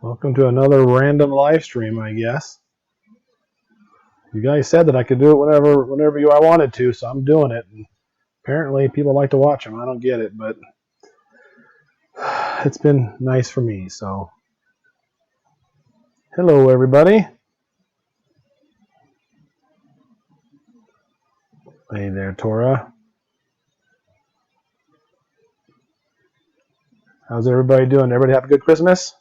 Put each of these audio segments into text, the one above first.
Welcome to another random live stream, I guess. You guys said that I could do it whenever I wanted to, so I'm doing it. And apparently, people like to watch them. I don't get it, but it's been nice for me. So, hello, everybody. Hey there, Tora. How's everybody doing? Everybody have a good Christmas?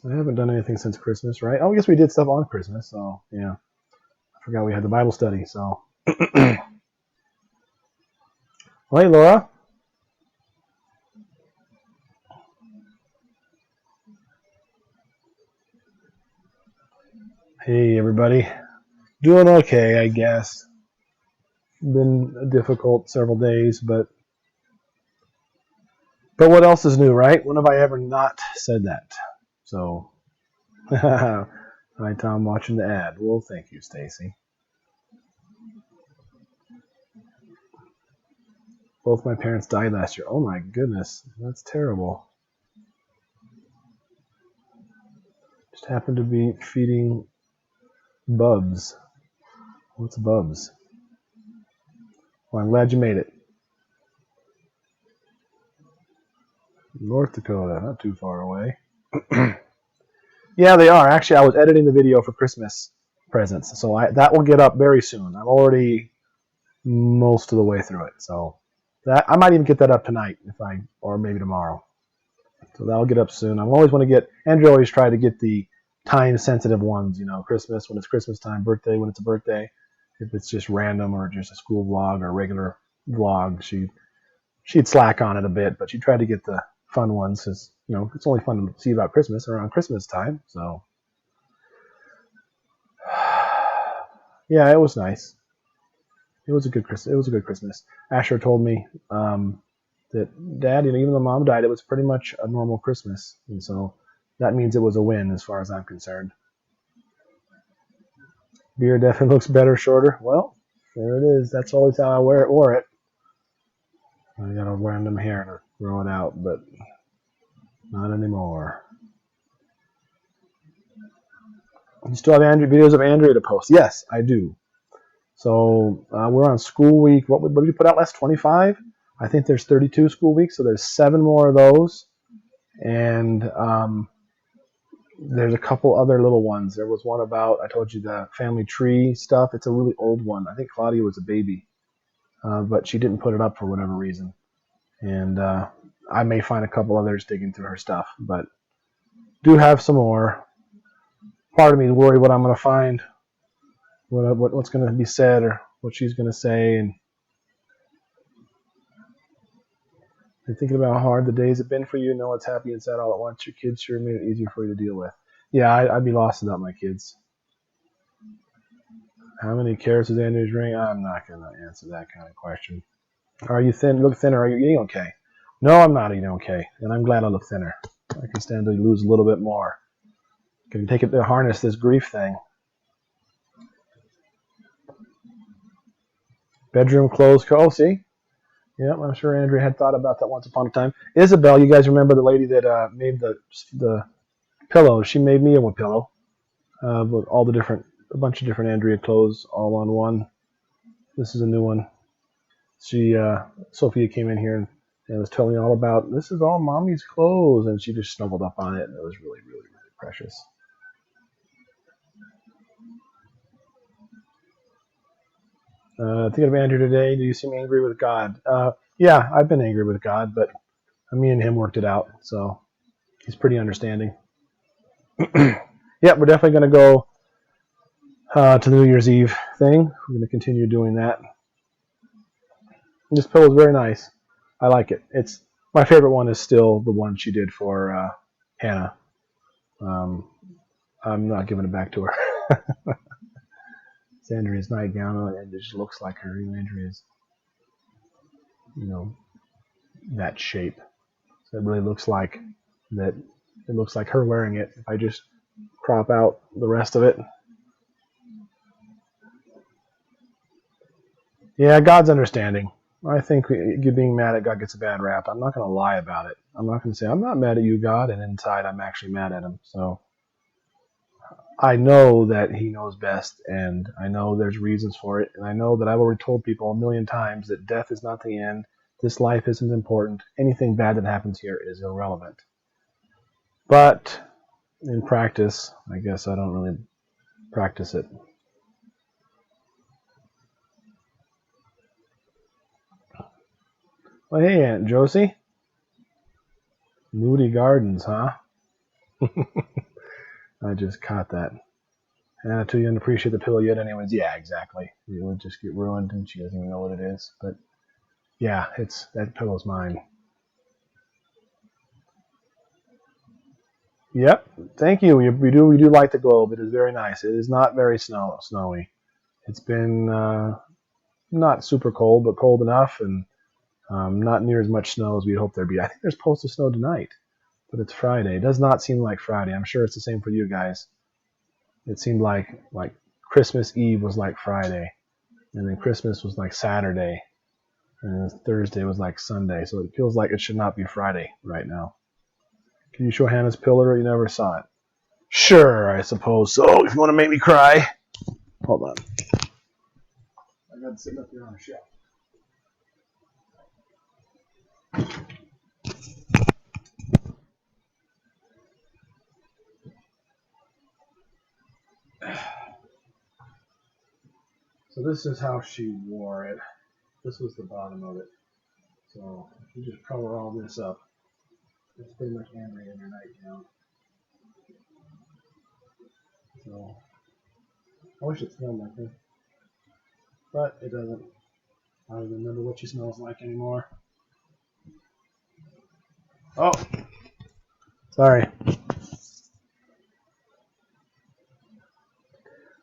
I haven't done anything since Christmas, right? Oh, I guess we did stuff on Christmas, so yeah. I forgot we had the Bible study, so. Well, hey, Laura. Hey, everybody. Doing okay, I guess. Been a difficult several days, but what else is new, right? When have I ever not said that? So, hi, Tom, watching the ad. Well, thank you, Stacy. Both my parents died last year. Oh my goodness, that's terrible. Just happened to be feeding Bubs. What's Bubs? Well, I'm glad you made it. North Dakota, not too far away. Yeah, they are. Actually, I was editing the video for Christmas presents, so that will get up very soon. I'm already most of the way through it, so that I might even get that up tonight or maybe tomorrow. So that'll get up soon. I always want to get. Andrea always try to get the time-sensitive ones. Christmas when it's Christmas time, birthday when it's a birthday. If it's just random or just a school vlog or a regular vlog, she'd slack on it a bit, but she tried to get the fun ones because it's only fun to see about Christmas around Christmas time. So yeah, it was nice. It was a good Christmas. Asher told me that Dad, even though Mom died, it was pretty much a normal Christmas, and so that means it was a win as far as I'm concerned. Beard definitely looks better shorter. Well, there it is. That's always how I wore it. I got a random hair to grow it out, but not anymore. You still have videos of Andrea to post? Yes, I do. So we're on school week. What did we put out last? 25? I think there's 32 school weeks, so there's 7 more of those. And there's a couple other little ones. There was one about, I told you, the family tree stuff. It's a really old one. I think Claudia was a baby, but she didn't put it up for whatever reason. And I may find a couple others digging through her stuff, but do have some more. Part of me is worried what I'm going to find, what's going to be said or what she's going to say. And you're thinking about how hard the days have been for you. Know it's happy and sad all at once. Your kids sure made it easier for you to deal with. Yeah, I'd be lost without my kids. How many carrots does Andrea's ring? I'm not going to answer that kind of question. Are you thin? Look thinner. Are you eating okay? No, I'm not eating okay, and I'm glad I look thinner. I can stand to lose a little bit more. Can take it to harness this grief thing. Bedroom clothes. Oh, see? Yeah, I'm sure Andrea had thought about that once upon a time. Isabel, you guys remember the lady that made the pillows? She made me a pillow with a bunch of different Andrea clothes all on one. This is a new one. Sophia came in here and was telling me all about, this is all mommy's clothes, and she just snuggled up on it, and it was really, really, really precious. Thinking of Andrew today, do you seem angry with God? Yeah, I've been angry with God, but me and him worked it out, so he's pretty understanding. Yeah, we're definitely going to go to the New Year's Eve thing. We're going to continue doing that. This pillow is very nice. I like it. My favorite one is still the one she did for Hannah. I'm not giving it back to her. It's Andrea's nightgown, and it just looks like her. Andrea's, that shape. So it really looks like that. It looks like her wearing it. If I just crop out the rest of it. Yeah, God's understanding. I think being mad at God gets a bad rap. I'm not going to lie about it. I'm not going to say, I'm not mad at you, God, and inside I'm actually mad at him. So I know that he knows best, and I know there's reasons for it, and I know that I've already told people a million times that death is not the end. This life isn't important. Anything bad that happens here is irrelevant. But in practice, I guess I don't really practice it. Well, hey, Aunt Josie. Moody Gardens, huh? I just caught that. Hannah, too young to appreciate the pillow yet anyways. Yeah, exactly. It would just get ruined, and she doesn't even know what it is. But yeah, that pillow's mine. Yep, thank you. We do like the globe. It is very nice. It is not very snowy. It's been not super cold, but cold enough, and not near as much snow as we'd hoped there'd be. I think there's supposed to snow tonight, but it's Friday. It does not seem like Friday. I'm sure it's the same for you guys. It seemed like Christmas Eve was like Friday, and then Christmas was like Saturday, and then Thursday was like Sunday. So it feels like it should not be Friday right now. Can you show Hannah's pillar, or you never saw it? Sure, I suppose so. If you want to make me cry. Hold on. I got it sitting up here on a shelf. So this is how she wore it. This was the bottom of it. So if you just cover all this up, it's pretty much Andrea in your nightgown. So I wish it smelled like her, but it doesn't. I don't even remember what she smells like anymore. Oh, sorry.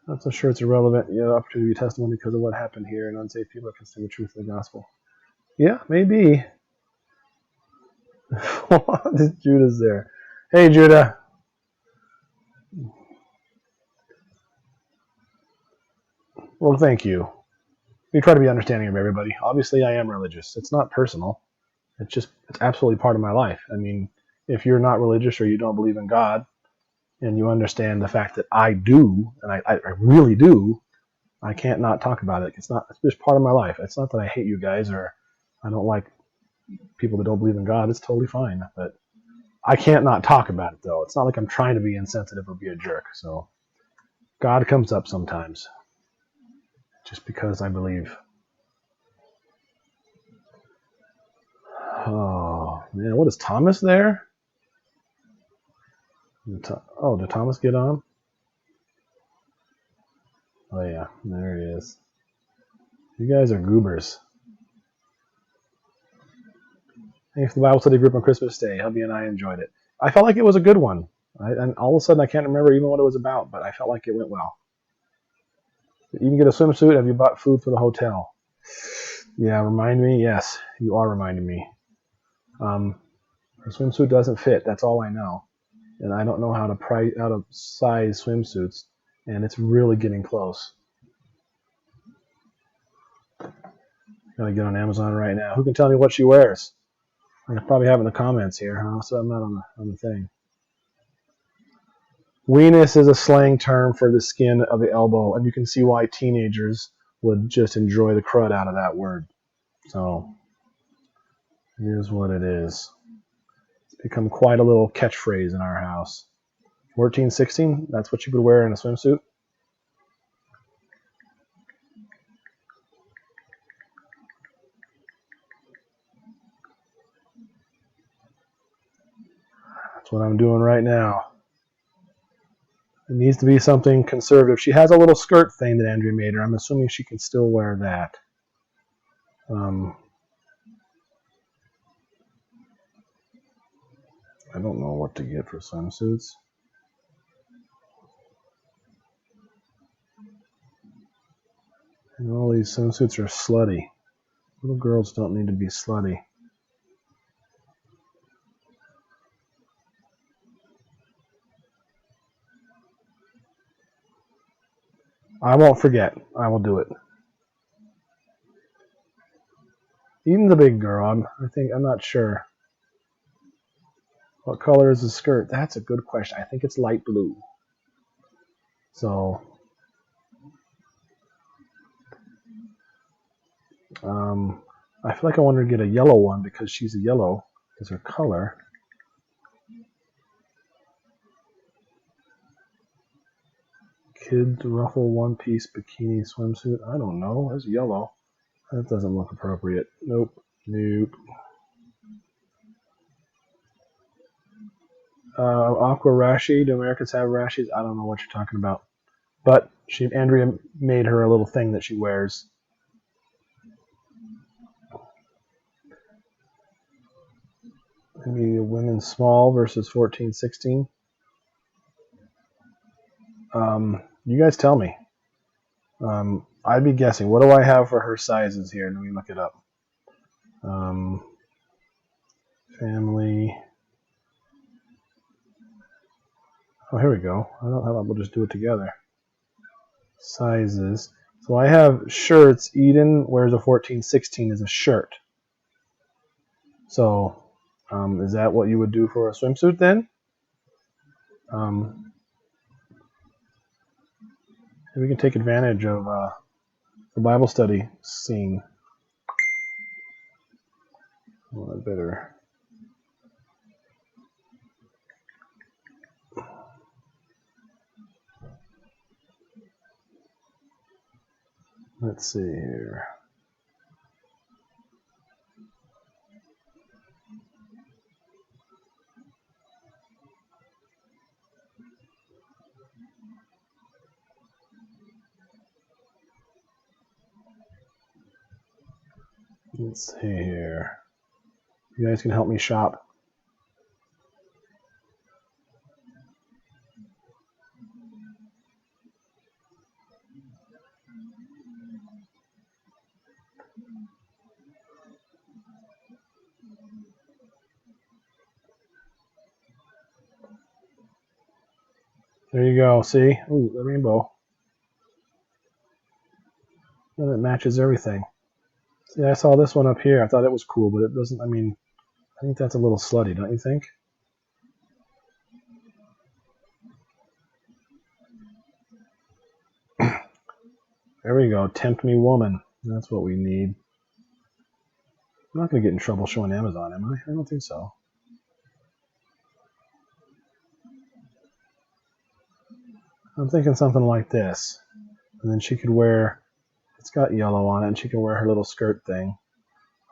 Not so sure it's irrelevant. You have the opportunity to be testimony because of what happened here, and unsafe people are considering the truth of the gospel. Yeah, maybe. Judah's there. Hey, Judah. Well, thank you. We try to be understanding of everybody. Obviously, I am religious. It's not personal. It's absolutely part of my life. I mean, if you're not religious or you don't believe in God, and you understand the fact that I do, and I really do, I can't not talk about it. It's just part of my life. It's not that I hate you guys or I don't like people that don't believe in God. It's totally fine. But I can't not talk about it, though. It's not like I'm trying to be insensitive or be a jerk. So God comes up sometimes just because I believe. Oh, man. What is Thomas there? Oh, did Thomas get on? Oh, yeah. There he is. You guys are goobers. Thanks for the Bible study group on Christmas Day. Hubby and I enjoyed it. I felt like it was a good one. And all of a sudden, I can't remember even what it was about, but I felt like it went well. Did you even get a swimsuit? Have you bought food for the hotel? Yeah, remind me? Yes, you are reminding me. Her swimsuit doesn't fit. That's all I know. And I don't know how to size swimsuits, and it's really getting close. Gotta get on Amazon right now. Who can tell me what she wears? I probably have it in the comments here, huh? So I'm not on the thing. Weenus is a slang term for the skin of the elbow, and you can see why teenagers would just enjoy the crud out of that word. So here's what it is. It's become quite a little catchphrase in our house. 14, 16, that's what you would wear in a swimsuit. That's what I'm doing right now. It needs to be something conservative. She has a little skirt thing that Andrea made her. I'm assuming she can still wear that. I don't know what to get for swimsuits. And all these swimsuits are slutty. Little girls don't need to be slutty. I won't forget. I will do it. Eden's a big girl. I'm not sure. What color is the skirt? That's a good question. I think it's light blue. So, I feel like I want her to get a yellow one because she's a yellow, is her color. Kids ruffle one piece bikini swimsuit. I don't know. It's yellow. That doesn't look appropriate. Nope. Aqua rashi. Do Americans have rashes? I don't know what you're talking about. But Andrea made her a little thing that she wears. Maybe a women's small versus 14-16. You guys tell me. I'd be guessing. What do I have for her sizes here? Let me look it up. Family. Oh, here we go. How about we'll just do it together. Sizes. So I have shirts. Eden wears a 14-16 as a shirt. So, is that what you would do for a swimsuit then? We can take advantage of the Bible study scene. Well, I better. Let's see here. Let's see here. You guys can help me shop. There you go. See? Ooh, the rainbow. And it matches everything. See, I saw this one up here. I thought it was cool, but it doesn't. I mean, I think that's a little slutty, don't you think? There we go. Tempt me, woman. That's what we need. I'm not going to get in trouble showing Amazon, am I? I don't think so. I'm thinking something like this. And then she could wear, it's got yellow on it, and she can wear her little skirt thing.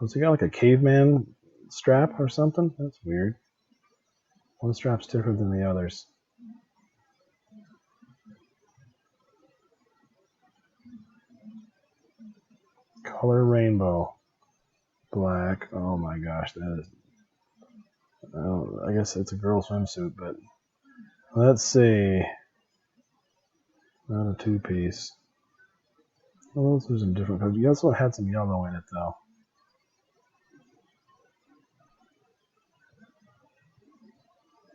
Oh, so you got like a caveman strap or something? That's weird. One strap's different than the others. Color rainbow. Black. Oh my gosh, that is. I guess it's a girl swimsuit, but let's see. Not a two-piece. Well, those are some different colors. You also had some yellow in it, though.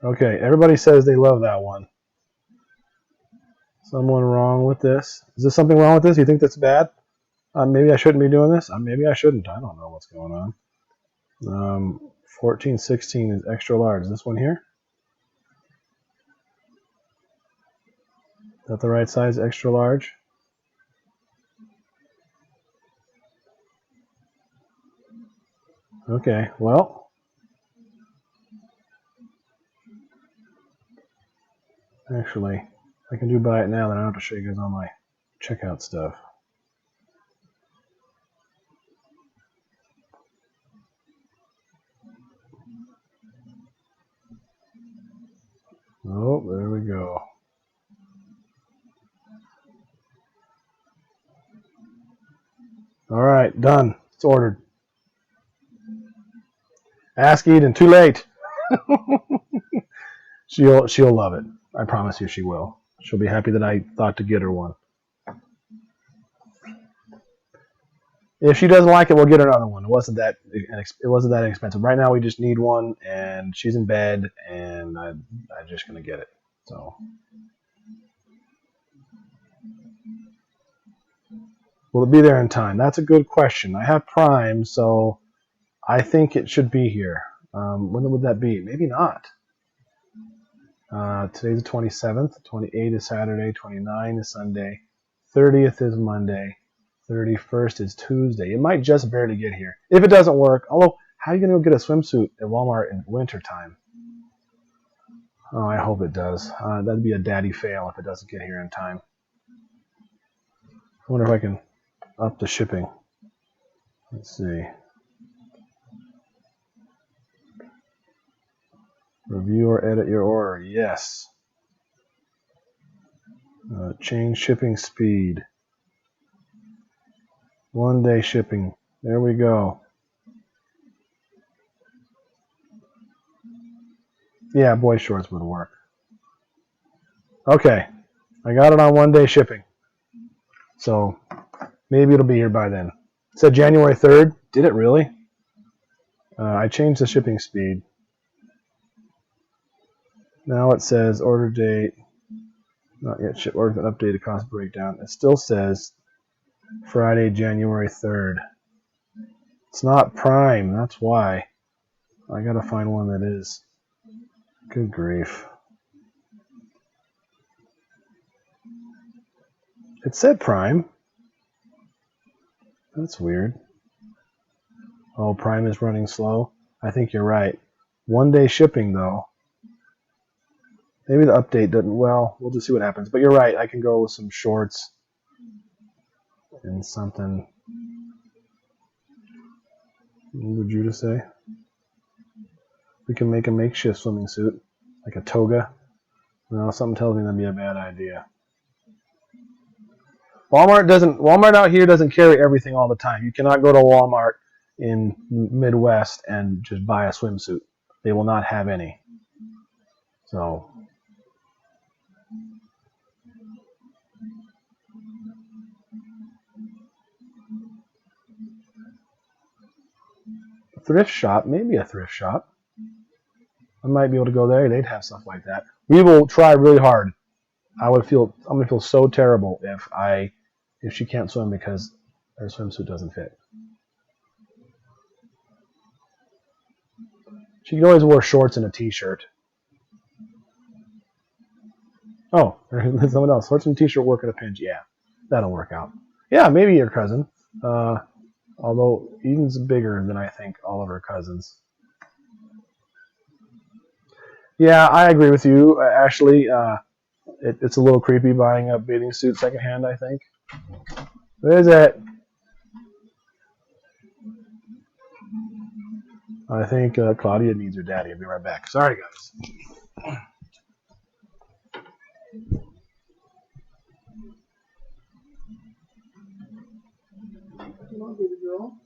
Okay, everybody says they love that one. Someone wrong with this? Is there something wrong with this? You think that's bad? Maybe I shouldn't be doing this? Maybe I shouldn't. I don't know what's going on. 14-16 is extra large. Is this one here? Is that the right size, extra large? Okay, well. Actually, I can do buy it now, then I don't have to show you guys all my checkout stuff. Oh, there we go. All right, done. It's ordered. Ask Eden. Too late. She'll love it. I promise you, she will. She'll be happy that I thought to get her one. If she doesn't like it, we'll get her another one. It wasn't that expensive. Right now, we just need one, and she's in bed, and I'm just gonna get it. So, will it be there in time? That's a good question. I have Prime, so I think it should be here. When would that be? Maybe not. Today's the 27th. 28 is Saturday. 29 is Sunday. 30th is Monday. 31st is Tuesday. It might just barely get here. If it doesn't work, although, how are you going to go get a swimsuit at Walmart in winter time? Oh, I hope it does. That'd be a daddy fail if it doesn't get here in time. I wonder if I can up the shipping. Let's see. Review or edit your order. Yes. Change shipping speed. 1 day shipping. There we go. Yeah, boy shorts would work. Okay. I got it on 1 day shipping. So maybe it'll be here by then. It said January 3rd. Did it really? I changed the shipping speed. Now it says order date. Not yet shipped. Order updated cost breakdown. It still says Friday, January 3rd. It's not Prime. That's why. I gotta find one that is. Good grief. It said Prime. That's weird. Oh, Prime is running slow. I think you're right. 1 day shipping, though. Maybe the update doesn't. Well, we'll just see what happens. But you're right. I can go with some shorts and something. What would you say? We can make a makeshift swimming suit, like a toga. No, something tells me that'd be a bad idea. Walmart out here doesn't carry everything all the time. You cannot go to Walmart in Midwest and just buy a swimsuit. They will not have any. So thrift shop, maybe a thrift shop. I might be able to go there. They'd have stuff like that. We will try really hard. I'm gonna feel so terrible if she can't swim because her swimsuit doesn't fit. She can always wear shorts and a t-shirt. Oh, there's someone else. Shorts and a t-shirt work at a pinch. Yeah, that'll work out. Yeah, maybe your cousin. Although Eden's bigger than I think all of her cousins. Yeah, I agree with you, Ashley. It's a little creepy buying a bathing suit secondhand, I think. What is it? I think Claudia needs her daddy. I'll be right back. Sorry, guys. Come on, baby girl.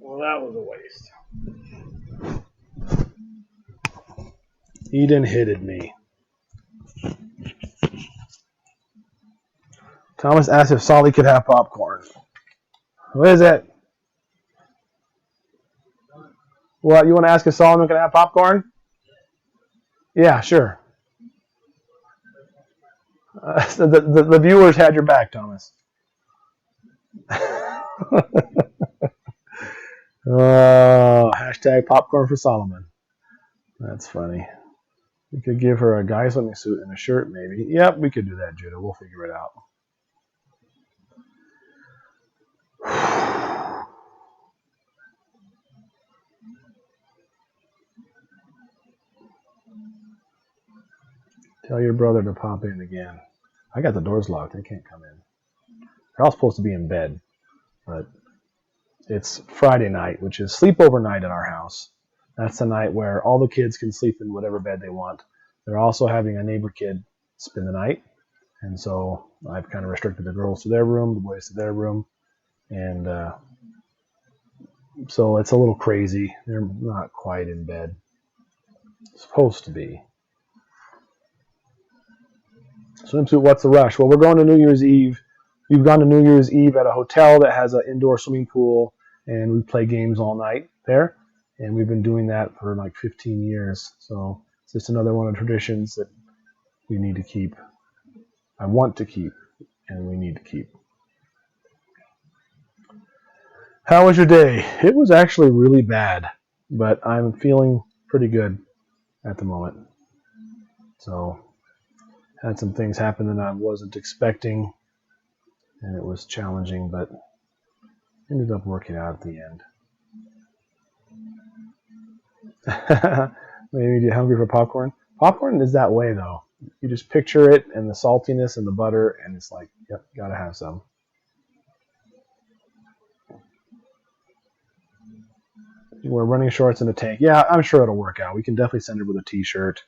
Well, that was a waste. Eden hitted me. Thomas asked if Solly could have popcorn. What is it? What, you want to ask if Solomon can have popcorn? Yeah, sure. The viewers had your back, Thomas. Hashtag popcorn for Solomon. That's funny. We could give her a guy swimming suit and a shirt, maybe. Yep, we could do that, Judah. We'll figure it out. Tell your brother to pop in again. I got the doors locked. They can't come in. They're all supposed to be in bed, but it's Friday night, which is sleepover night at our house. That's the night where all the kids can sleep in whatever bed they want. They're also having a neighbor kid spend the night, and so I've kind of restricted the girls to their room, the boys to their room, and so it's a little crazy. They're not quite in bed. Supposed to be. Swimsuit, what's the rush? Well, we're going to New Year's Eve. We've gone to New Year's Eve at a hotel that has an indoor swimming pool, and we play games all night there. And we've been doing that for like 15 years. So it's just another one of the traditions that we need to keep. I want to keep, and we need to keep. How was your day? It was actually really bad, but I'm feeling pretty good at the moment. So, had some things happen that I wasn't expecting, and it was challenging, but ended up working out at the end. Maybe you're hungry for popcorn? Popcorn is that way, though. You just picture it and the saltiness and the butter, and it's like, yep, gotta have some. We're running shorts and a tank. Yeah, I'm sure it'll work out. We can definitely send her with a t-shirt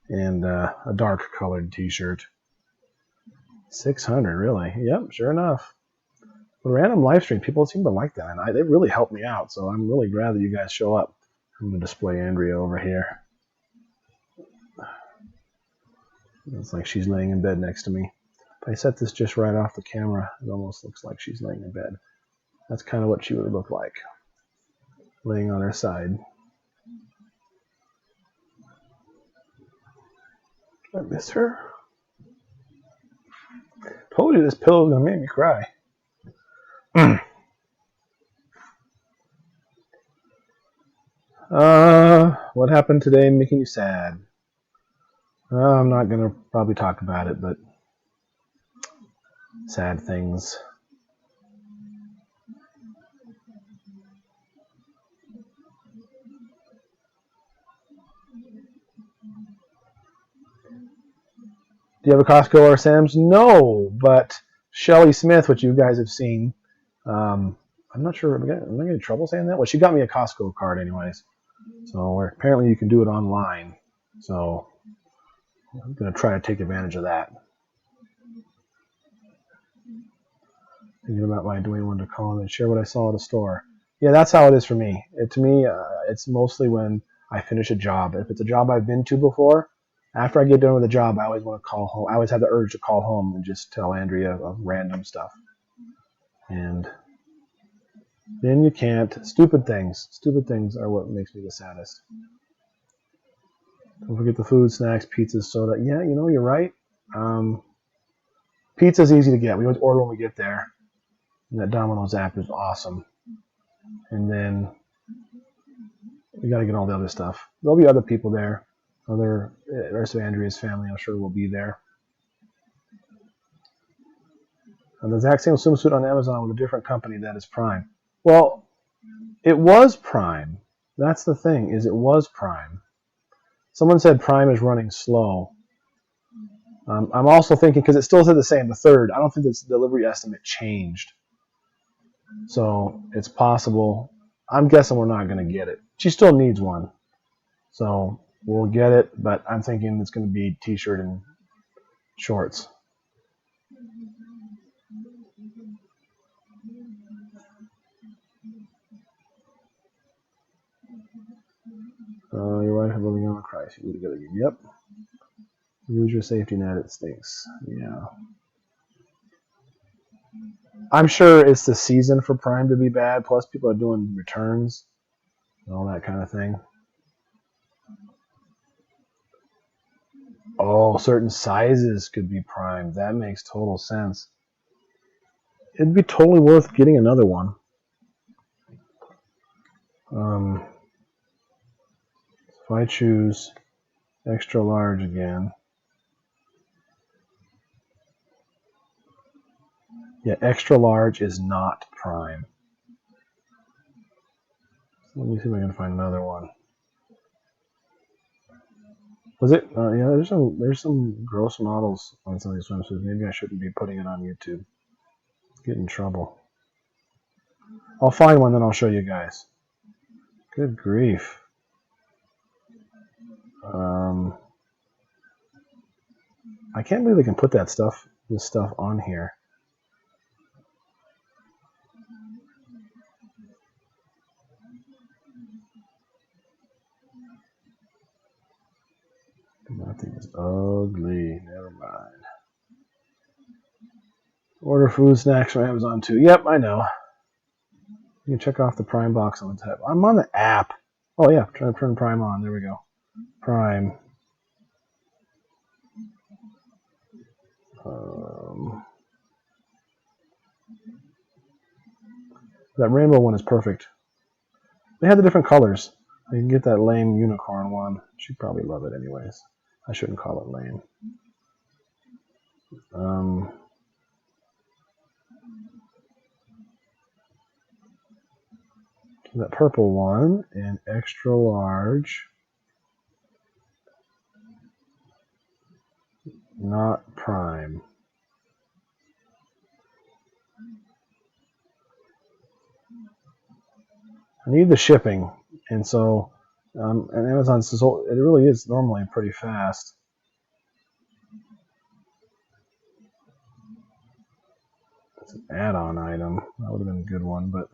and a dark colored t-shirt. 600, really? Yep, sure enough. The random live stream, people seem to like that, and they really helped me out, so I'm really glad that you guys show up. I'm going to display Andrea over here. It's like she's laying in bed next to me. If I set this just right off the camera, it almost looks like she's laying in bed. That's kind of what she would look like, laying on her side. I miss her. Told you this pillow's going to make me cry. What happened today making you sad? I'm not going to probably talk about it, but sad things. Do you have a Costco or a Sam's? No, but Shelly Smith, which you guys have seen, I'm not sure, am I getting in trouble saying that? Well, she got me a Costco card anyways. So apparently you can do it online. So I'm going to try to take advantage of that. Thinking about why Dwayne wanted to call and share what I saw at a store. Yeah, that's how it is for me. To me, it's mostly when I finish a job. If it's a job I've been to before, after I get done with the job, I always want to call home. I always have the urge to call home and just tell Andrea of random stuff. And then you can't. Stupid things. Stupid things are what makes me the saddest. Don't forget the food, snacks, pizzas, soda. Yeah, you know, you're right. Pizza's easy to get. We always order when we get there. And that Domino's app is awesome. And then we got to get all the other stuff. There'll be other people there. The rest of Andrea's family, I'm sure, will be there. And the exact same swimsuit on Amazon with a different company that is Prime. Well, it was Prime. That's the thing, is it was Prime. Someone said Prime is running slow. I'm also thinking, because it still said the same, the 3rd. I don't think this delivery estimate changed. So it's possible. I'm guessing we're not going to get it. She still needs one. So we'll get it, but I'm thinking it's going to be t-shirt and shorts. Your wife is living on Christ. You together again. Yep. Use your safety net. It stinks. Yeah. I'm sure it's the season for Prime to be bad. Plus, people are doing returns and all that kind of thing. Oh, certain sizes could be Prime. That makes total sense. It'd be totally worth getting another one. If I choose extra large again. Yeah, extra large is not Prime. So let me see if I can find another one. Was it? Yeah, there's some gross models on some of these swimsuits. Maybe I shouldn't be putting it on YouTube. Get in trouble. I'll find one, then I'll show you guys. Good grief. I can't believe they can put this stuff on here. That thing is ugly. Never mind. Order food, snacks from Amazon too. Yep, I know. You can check off the Prime box on the tab. I'm on the app. Oh yeah, try to turn Prime on. There we go. Prime. That rainbow one is perfect. They had the different colors. You can get that lame unicorn one. She'd probably love it anyways. I shouldn't call it lame. That purple one in extra large. Not prime. I need the shipping, and so and Amazon says it really is normally pretty fast. It's an add-on item. That would have been a good one, but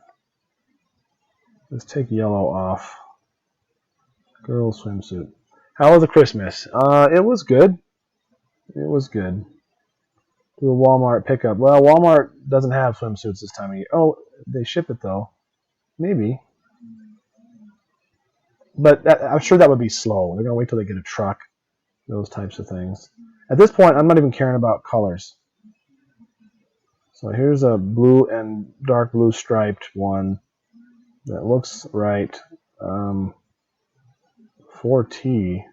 let's take yellow off. Girls swimsuit. How was the Christmas? It was good. It was good. Do a Walmart pickup. Well, Walmart doesn't have swimsuits this time of year. Oh, they ship it though. Maybe. But I'm sure that would be slow. They're going to wait till they get a truck. Those types of things. At this point, I'm not even caring about colors. So here's a blue and dark blue striped one that looks right. 4T,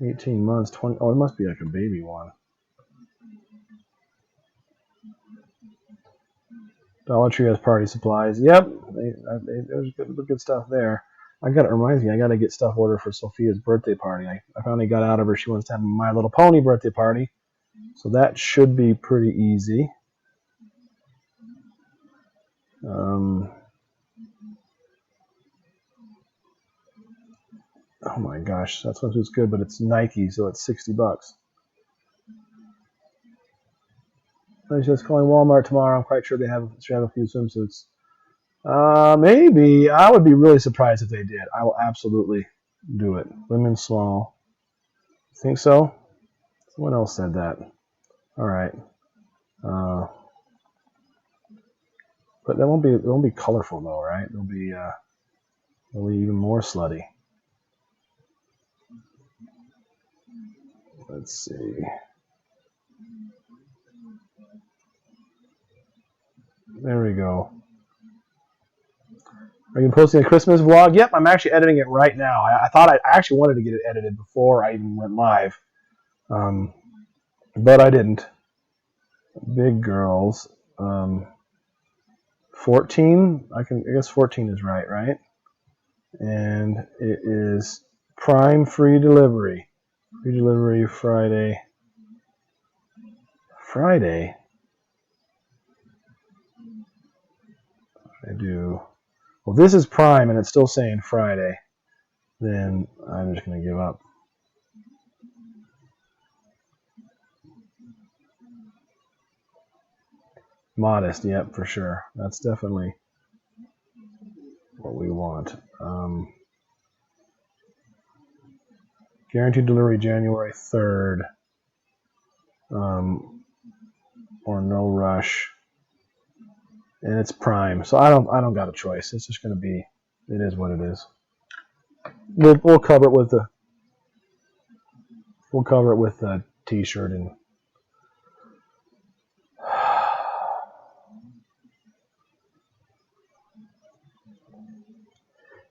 18 months, 20. Oh, it must be like a baby one. Dollar Tree has party supplies. Yep, there's good stuff there. It reminds me, I got to get stuff ordered for Sophia's birthday party. I finally got out of her. She wants to have a My Little Pony birthday party. So that should be pretty easy. Oh my gosh, that swimsuit's good, but it's Nike, so it's $60. I was just calling Walmart tomorrow. I'm quite sure they should have a few swimsuits. Maybe. I would be really surprised if they did. I will absolutely do it. Women's small. Think so? Someone else said that. All right. But it won't be colorful though, right? It'll be even more slutty. Let's see. There we go. Are you posting a Christmas vlog? Yep, I'm actually editing it right now. I thought I actually wanted to get it edited before I even went live, but I didn't. Big girls. 14. I guess 14 is right? And it is Prime free delivery. Free delivery Friday. Friday. I do. Well, this is Prime and it's still saying Friday. Then I'm just going to give up. Modest, yep, for sure. That's definitely what we want. Guaranteed delivery January 3rd. Or no rush. And it's Prime, so I don't got a choice. It's just going to be. It is what it is. We'll cover it with the T-shirt and.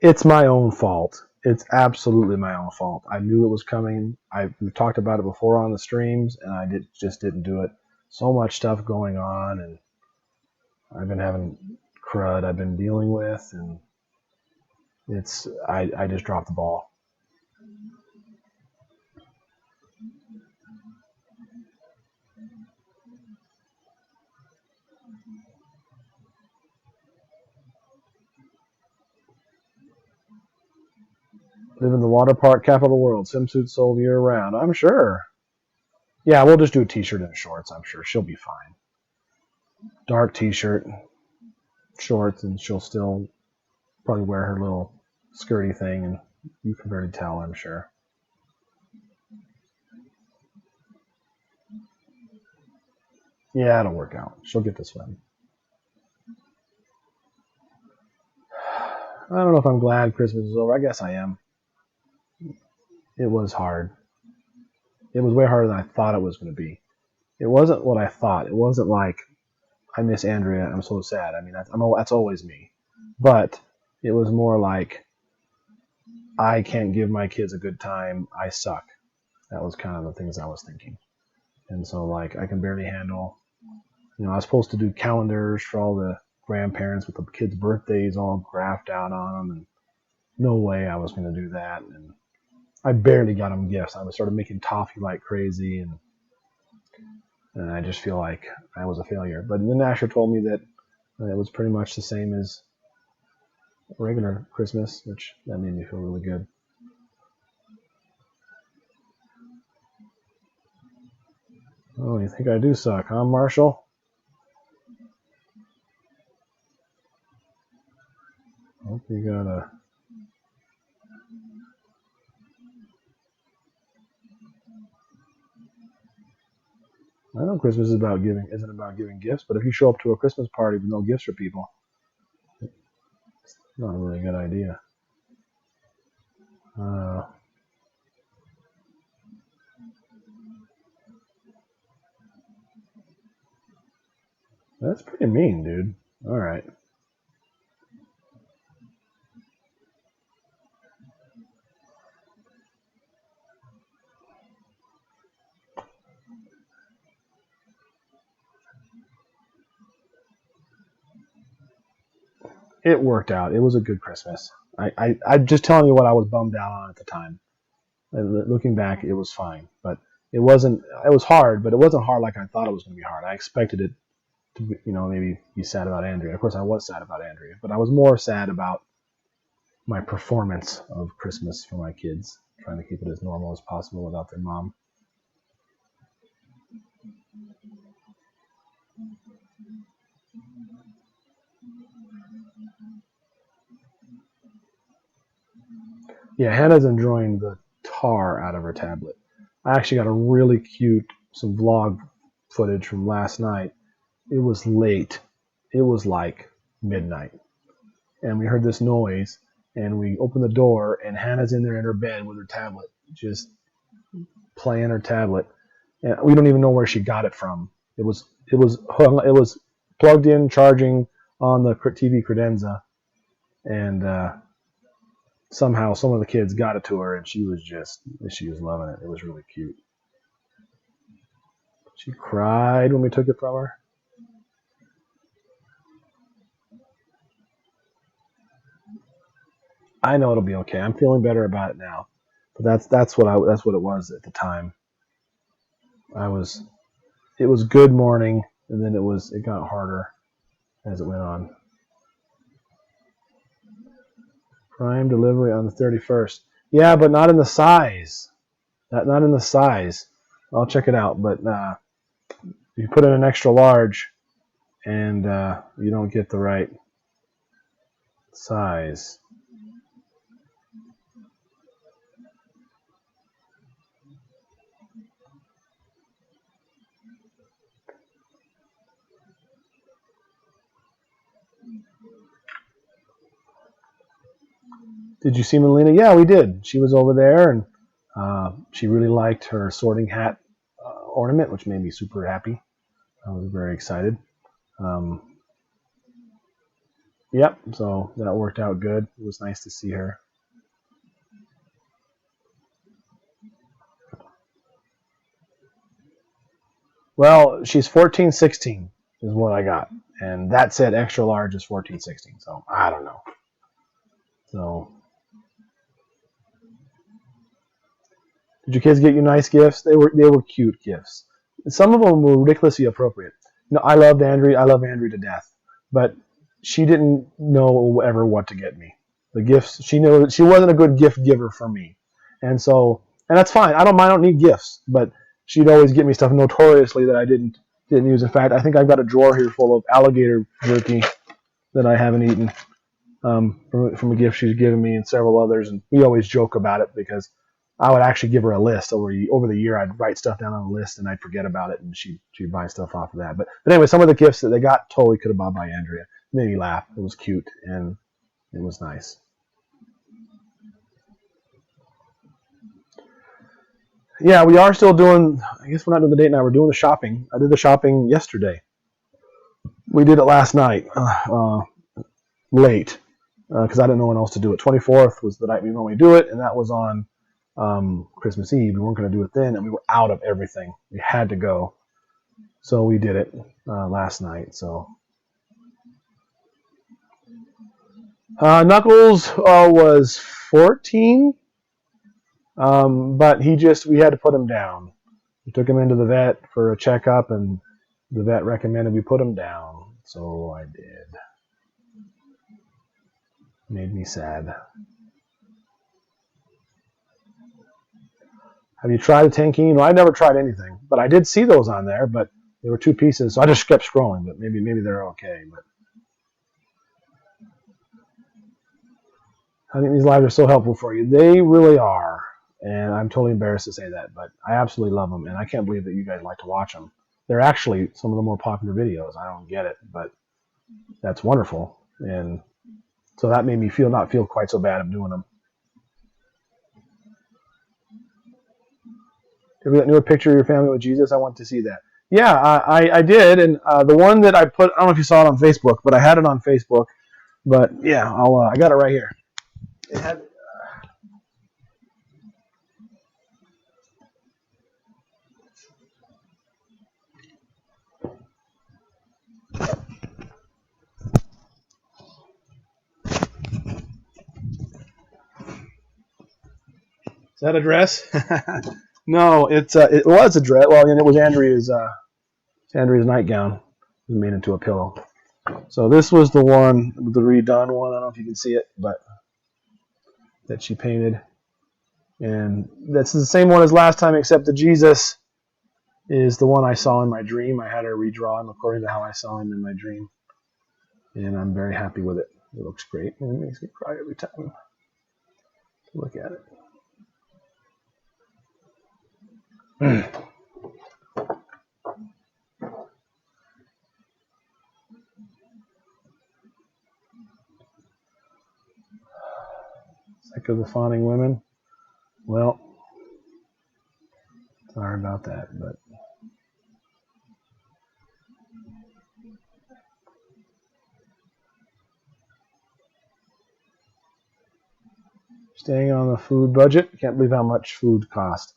It's my own fault. It's absolutely my own fault. I knew it was coming. We've talked about it before on the streams, and I just didn't do it. So much stuff going on, and I've been having crud I've been dealing with, and I just dropped the ball. Live in the water park capital of the world. Swimsuits sold year round. I'm sure. Yeah, we'll just do a T-shirt and shorts. I'm sure she'll be fine. Dark T-shirt, shorts, and she'll still probably wear her little skirty thing, and you can barely tell, I'm sure. Yeah, it'll work out. She'll get to swim. I don't know if I'm glad Christmas is over. I guess I am. It was hard. It was way harder than I thought it was going to be. It wasn't what I thought. It wasn't like, I miss Andrea, I'm so sad. I mean, that's always me. But it was more like, I can't give my kids a good time. I suck. That was kind of the things I was thinking. And so, like, I can barely handle, I was supposed to do calendars for all the grandparents with the kids' birthdays all graphed out on them, and no way I was going to do that. And I barely got them gifts. I was started making toffee like crazy, and I just feel like I was a failure. But then Asher told me that it was pretty much the same as regular Christmas, which that made me feel really good. Oh, you think I do suck, huh, Marshall? Hope you got a... I know Christmas isn't about giving gifts, but if you show up to a Christmas party with no gifts for people, it's not a really good idea. That's pretty mean, dude. All right. It worked out. It was a good Christmas. I'm just telling you what I was bummed out on at the time. Looking back, it was fine, but it wasn't. It was hard, but it wasn't hard like I thought it was going to be hard. I expected it to, maybe be sad about Andrea. Of course, I was sad about Andrea, but I was more sad about my performance of Christmas for my kids, trying to keep it as normal as possible without their mom. Yeah, Hannah's enjoying the tar out of her tablet. I actually got a really cute, some vlog footage from last night. It was late. It was like midnight. And we heard this noise, and we opened the door, and Hannah's in there in her bed with her tablet, just playing her tablet. And we don't even know where she got it from. It was plugged in, charging on the TV credenza, and somehow some of the kids got it to her, and she was loving it. It was really cute. She cried when we took it from her. I know it'll be okay. I'm feeling better about it now, but that's what it was at the time. It was good morning, and then it got harder as it went on. Prime delivery on the 31st. Yeah, but not in the size. Not in the size. I'll check it out, but you put in an extra large, and you don't get the right size. Did you see Melina? Yeah, we did. She was over there, and she really liked her sorting hat ornament, which made me super happy. I was very excited. Yep, so that worked out good. It was nice to see her. Well, she's 1416 is what I got. And that said extra large is 1416, so I don't know. So, did your kids get you nice gifts? They were cute gifts. Some of them were ridiculously appropriate. I love Andrea to death, but she didn't know ever what to get me. The gifts, she knew she wasn't a good gift giver for me, and that's fine. I don't need gifts, but she'd always get me stuff notoriously that I didn't use. In fact, I think I've got a drawer here full of alligator jerky that I haven't eaten from a gift she's given me, and several others. And we always joke about it because I would actually give her a list over the year. I'd write stuff down on a list and I'd forget about it, and she'd buy stuff off of that. But anyway, some of the gifts that they got totally could have bought by Andrea. It made me laugh. It was cute, and It was nice. Yeah, we are still doing, I guess we're not doing the date night, we're doing the shopping. I did the shopping yesterday. We did it last night, late, because I didn't know when else to do it. 24th was the night we normally do it, and that was on Christmas Eve. We weren't going to do it then, and we were out of everything. We had to go. So we did it last night. So Knuckles was 14, but we had to put him down. We took him into the vet for a checkup, and the vet recommended we put him down. So I did. Made me sad. Have you tried a tankine? Well, I never tried anything, but I did see those on there, but they were 2 pieces, so I just kept scrolling, but maybe they're okay. But I think these lives are so helpful for you. They really are, and I'm totally embarrassed to say that, but I absolutely love them, and I can't believe that you guys like to watch them. They're actually some of the more popular videos. I don't get it, but that's wonderful, and so that made me not feel quite so bad of doing them. Have you got a picture of your family with Jesus? I want to see that. Yeah, I did, and the one that I put, I don't know if you saw it on Facebook, but I had it on Facebook. But yeah, I got it right here. It had. Is that a dress? No, it was a dress. Well, and it was Andrea's nightgown. It was made into a pillow. So this was the one, the redone one. I don't know if you can see it, but that she painted. And that's the same one as last time, except the Jesus is the one I saw in my dream. I had her redraw him according to how I saw him in my dream. And I'm very happy with it. It looks great. And it makes me cry every time to look at it. Sick of the fawning women. Well, sorry about that, but staying on the food budget. Can't believe how much food costs.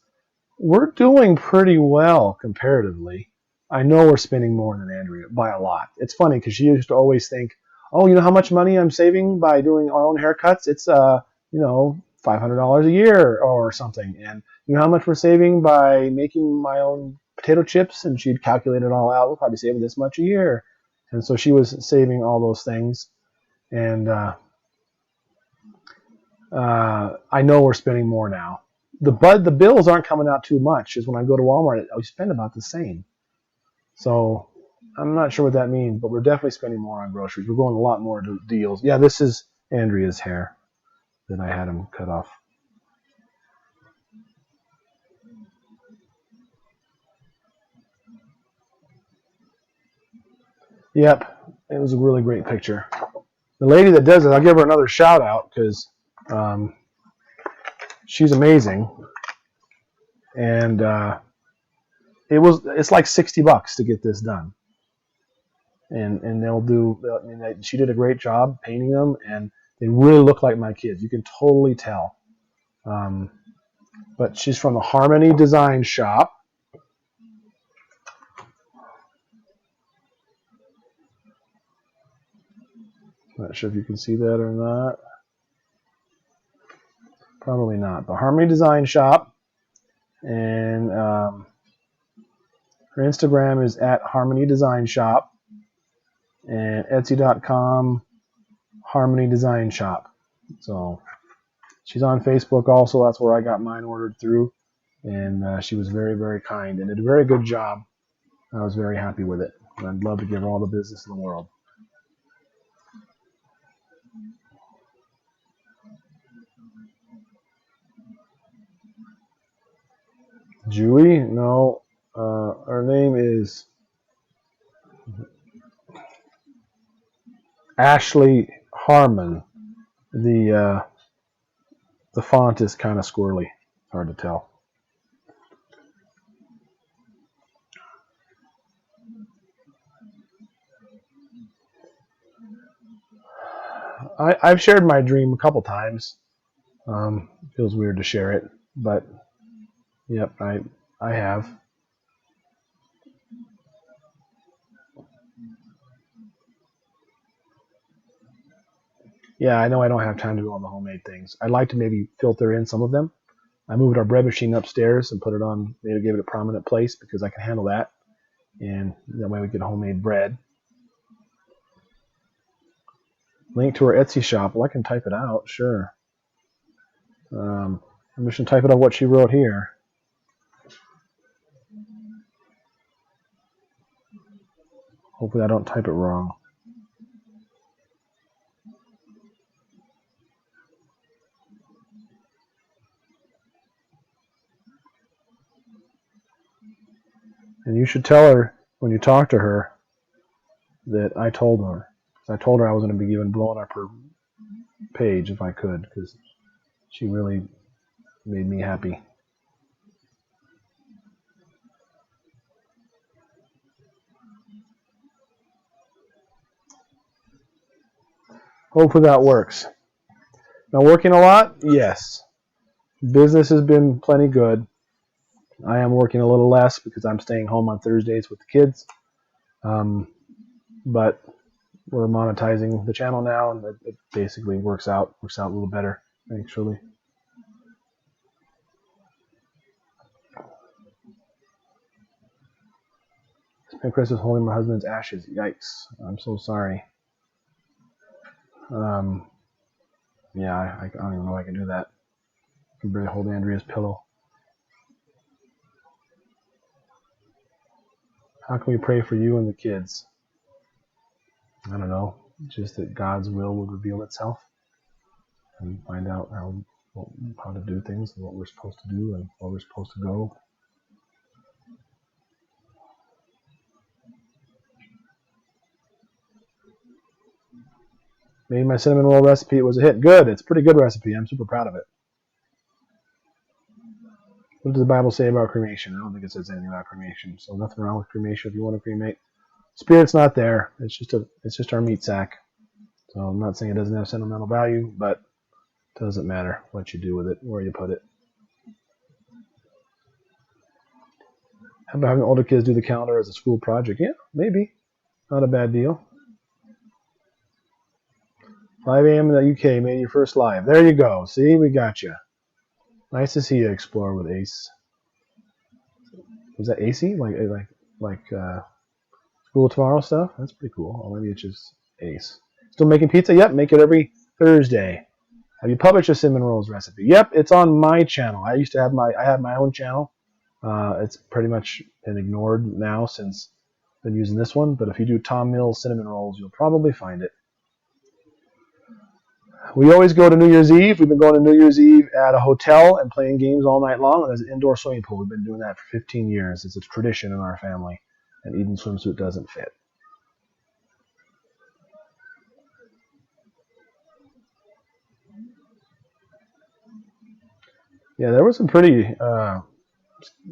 We're doing pretty well comparatively. I know we're spending more than Andrea by a lot. It's funny because she used to always think, "Oh, you know how much money I'm saving by doing our own haircuts? It's $500 a year or something." And you know how much we're saving by making my own potato chips? And she'd calculate it all out. We're probably saving this much a year. And so she was saving all those things. And I know we're spending more now. The bills aren't coming out too much. Is when I go to Walmart, I spend about the same. So I'm not sure what that means, but we're definitely spending more on groceries. We're going a lot more to deals. Yeah, this is Andrea's hair that I had him cut off. Yep, it was a really great picture. The lady that does it, I'll give her another shout out because she's amazing. And it's like $60 to get this done. And she did a great job painting them, and they really look like my kids. You can totally tell. But she's from the Harmony Design Shop. Not sure if you can see that or not. Probably not. The Harmony Design Shop. And her Instagram is at Harmony Design Shop. And Etsy.com, Harmony Design Shop. So she's on Facebook also. That's where I got mine ordered through. And she was very, very kind and did a very good job. I was very happy with it. And I'd love to give her all the business in the world. Julie? No. Her name is Ashley Harmon. The font is kind of squirrely. Hard to tell. I've shared my dream a couple times. Feels weird to share it, but yep, I have. Yeah, I know I don't have time to do all the homemade things. I'd like to maybe filter in some of them. I moved our bread machine upstairs and put it on, maybe give it a prominent place because I can handle that. And that way we get homemade bread. Link to our Etsy shop. Well, I can type it out, sure. I'm just going to type it out what she wrote here. Hopefully I don't type it wrong. And you should tell her when you talk to her that I told her. I told her I was going to be even blowing up her page if I could, because she really made me happy. Hopefully that works. Now, working a lot? Yes. Business has been plenty good. I am working a little less because I'm staying home on Thursdays with the kids. But we're monetizing the channel now, and it basically works out a little better, actually. Spent Christmas holding my husband's ashes. Yikes. I'm so sorry. Yeah, I don't even know if I can do that. I can barely hold Andrea's pillow. How can we pray for you and the kids? I don't know. Just that God's will would reveal itself and find out how to do things and what we're supposed to do and where we're supposed to go. Made my cinnamon roll recipe. It was a hit. Good. It's a pretty good recipe. I'm super proud of it. What does the Bible say about cremation? I don't think it says anything about cremation. So nothing wrong with cremation if you want to cremate. Spirit's not there. It's just our meat sack. So I'm not saying it doesn't have sentimental value, but it doesn't matter what you do with it, where you put it. How about having older kids do the calendar as a school project? Yeah, maybe. Not a bad deal. 5 a.m. in the UK, made your first live. There you go. See, we got you. Nice to see you explore with Ace. Was that AC? Like school tomorrow stuff? That's pretty cool. Or maybe it's just Ace. Still making pizza? Yep, make it every Thursday. Have you published a cinnamon rolls recipe? Yep, it's on my channel. I have my own channel. It's pretty much been ignored now since I've been using this one. But if you do Tom Mills cinnamon rolls, you'll probably find it. We always go to New Year's Eve. We've been going to New Year's Eve at a hotel and playing games all night long. There's an indoor swimming pool. We've been doing that for 15 years. It's a tradition in our family. And Eden swimsuit doesn't fit. Yeah, there were some pretty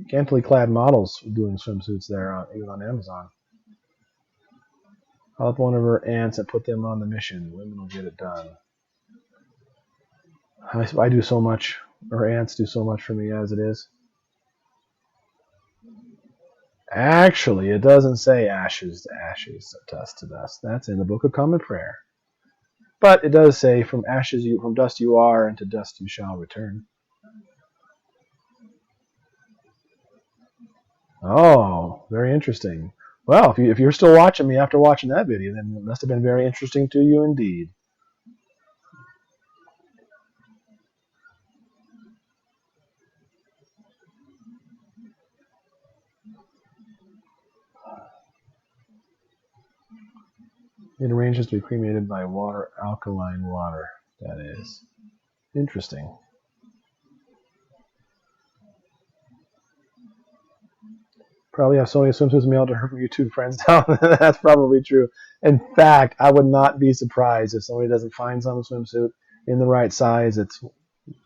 scantily clad models doing swimsuits there, even on Amazon. Call up one of her aunts and put them on the mission. Women will get it done. I do so much. Her aunts do so much for me as it is. Actually, it doesn't say ashes to ashes, dust to dust. That's in the Book of Common Prayer. But it does say, from dust you are, and to dust you shall return. Oh, very interesting. Well, if you're still watching me after watching that video, then it must have been very interesting to you indeed. It arranges to be cremated by water, alkaline water. That is interesting. Probably have so many swimsuits mailed to her from YouTube friends now. That's probably true. In fact, I would not be surprised if somebody doesn't find some swimsuit in the right size, it's,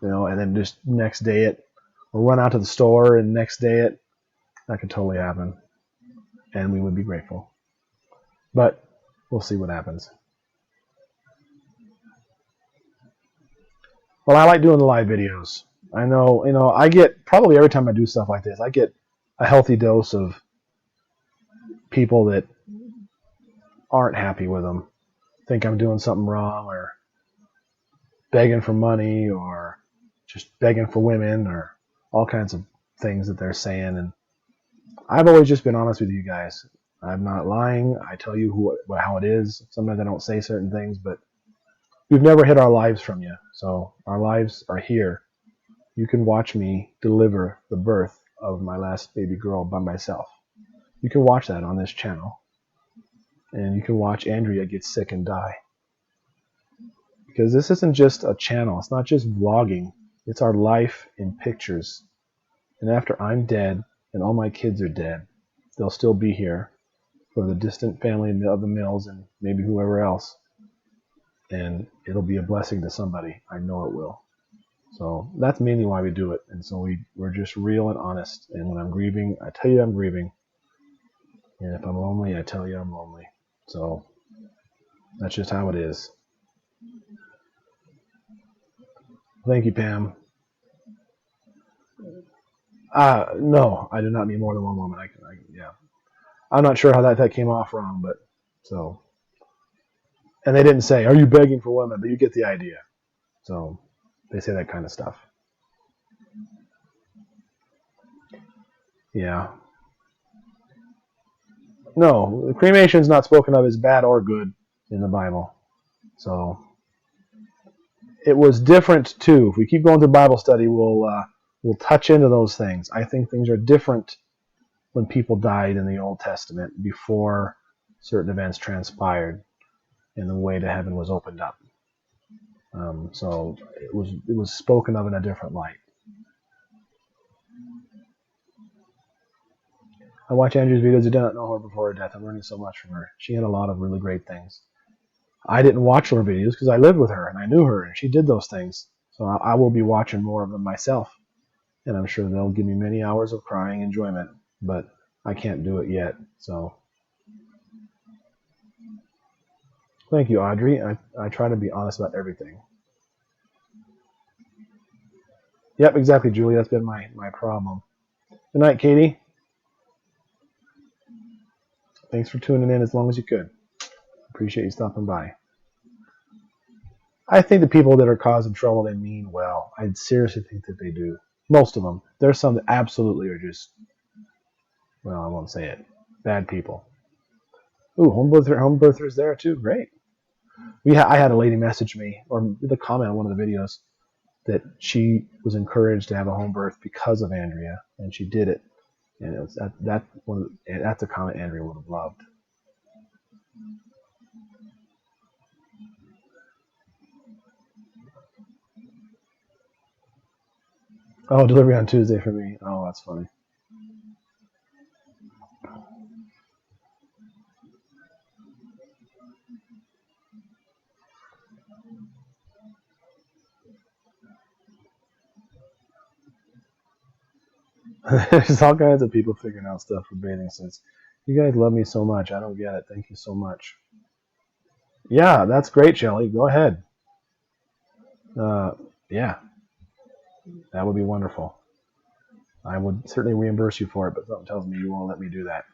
and then just next day it, or run out to the store and next day it, that could totally happen. And we would be grateful. But we'll see what happens. Well, I like doing the live videos. I know, I get, probably every time I do stuff like this, I get a healthy dose of people that aren't happy with them, think I'm doing something wrong, or begging for money, or just begging for women, or all kinds of things that they're saying. And I've always just been honest with you guys. I'm not lying. I tell you how it is. Sometimes I don't say certain things, but we've never hid our lives from you. So our lives are here. You can watch me deliver the birth of my last baby girl by myself. You can watch that on this channel. And you can watch Andrea get sick and die. Because this isn't just a channel. It's not just vlogging. It's our life in pictures. And after I'm dead and all my kids are dead, they'll still be here for the distant family of the Mills and maybe whoever else. And it'll be a blessing to somebody. I know it will. So that's mainly why we do it. And so we're just real and honest. And when I'm grieving, I tell you I'm grieving. And if I'm lonely, I tell you I'm lonely. So that's just how it is. Thank you, Pam. No, I do not mean more than one woman. Yeah. I'm not sure how that came off wrong, but so. And they didn't say, are you begging for women? But you get the idea. So they say that kind of stuff. Yeah. No, cremation is not spoken of as bad or good in the Bible. So it was different too. If we keep going to Bible study, we'll touch into those things. I think things are different when people died in the Old Testament before certain events transpired and the way to heaven was opened up. So it was spoken of in a different light. I watch Andrea's videos. I did not know her before her death. I'm learning so much from her. She had a lot of really great things. I didn't watch her videos because I lived with her and I knew her and she did those things. So I will be watching more of them myself. And I'm sure they'll give me many hours of crying enjoyment. But I can't do it yet. So thank you, Audrey. I try to be honest about everything. Yep, exactly, Julie. That's been my problem. Good night, Katie. Thanks for tuning in as long as you could. Appreciate you stopping by. I think the people that are causing trouble, they mean well. I seriously think that they do. Most of them. There's some that absolutely are just, well, I won't say it, bad people. Ooh, home birther's there too. Great. I had a lady message me, or the comment on one of the videos, that she was encouraged to have a home birth because of Andrea, and she did it. And it was that's a comment Andrea would have loved. Oh, delivery on Tuesday for me. Oh, that's funny. There's all kinds of people figuring out stuff for bathing suits. You guys love me so much. I don't get it. Thank you so much. Yeah, that's great, Shelly. Go ahead. Yeah, that would be wonderful. I would certainly reimburse you for it, but something tells me you won't let me do that.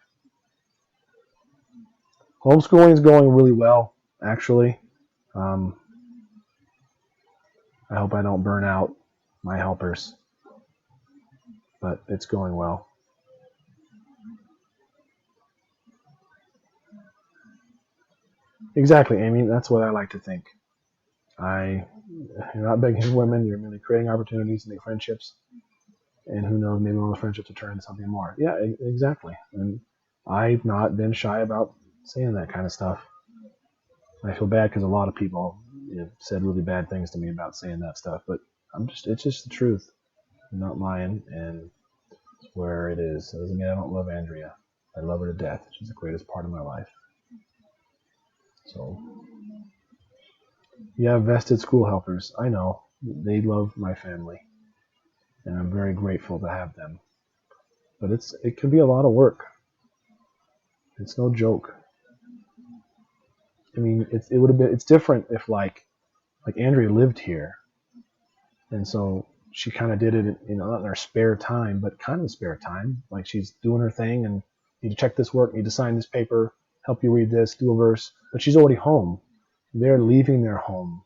Homeschooling is going really well, actually. I hope I don't burn out my helpers, but it's going well. Exactly, Amy. That's what I like to think. You're not begging women. You're merely creating opportunities to make friendships. And who knows, maybe one of the friendships will turn into something more. Yeah, exactly. And I've not been shy about saying that kind of stuff. I feel bad because a lot of people said really bad things to me about saying that stuff, but it's just the truth. I'm not lying, and it's where it is. It doesn't mean I don't love Andrea. I love her to death. She's the greatest part of my life. So, You have vested school helpers. I know. They love my family, and I'm very grateful to have them. But it can be a lot of work. It's no joke. I mean, it would have been. It's different if like Andrea lived here, and so she kind of did it, not in her spare time, but kind of spare time. Like she's doing her thing, and need to check this work, need to sign this paper, help you read this, do a verse. But she's already home. They're leaving their home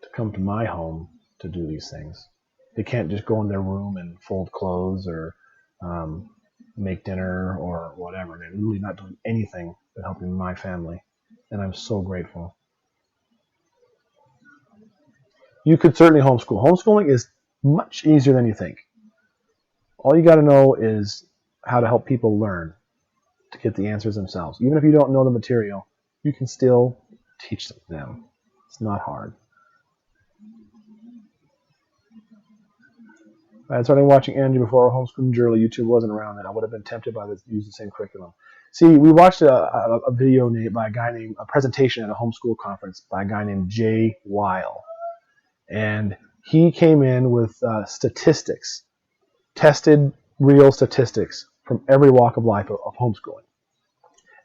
to come to my home to do these things. They can't just go in their room and fold clothes or make dinner or whatever. They're really not doing anything but helping my family, and I'm so grateful. You could certainly homeschool. Homeschooling is much easier than you think. All you got to know is how to help people learn to get the answers themselves. Even if you don't know the material, you can still teach them. It's not hard. I started watching Andrea before our homeschooling journey. YouTube wasn't around then. I would have been tempted by to use the same curriculum. See, we watched a video by a guy named, a presentation at a homeschool conference by a guy named Jay Weil. And he came in with statistics, tested real statistics from every walk of life of homeschooling.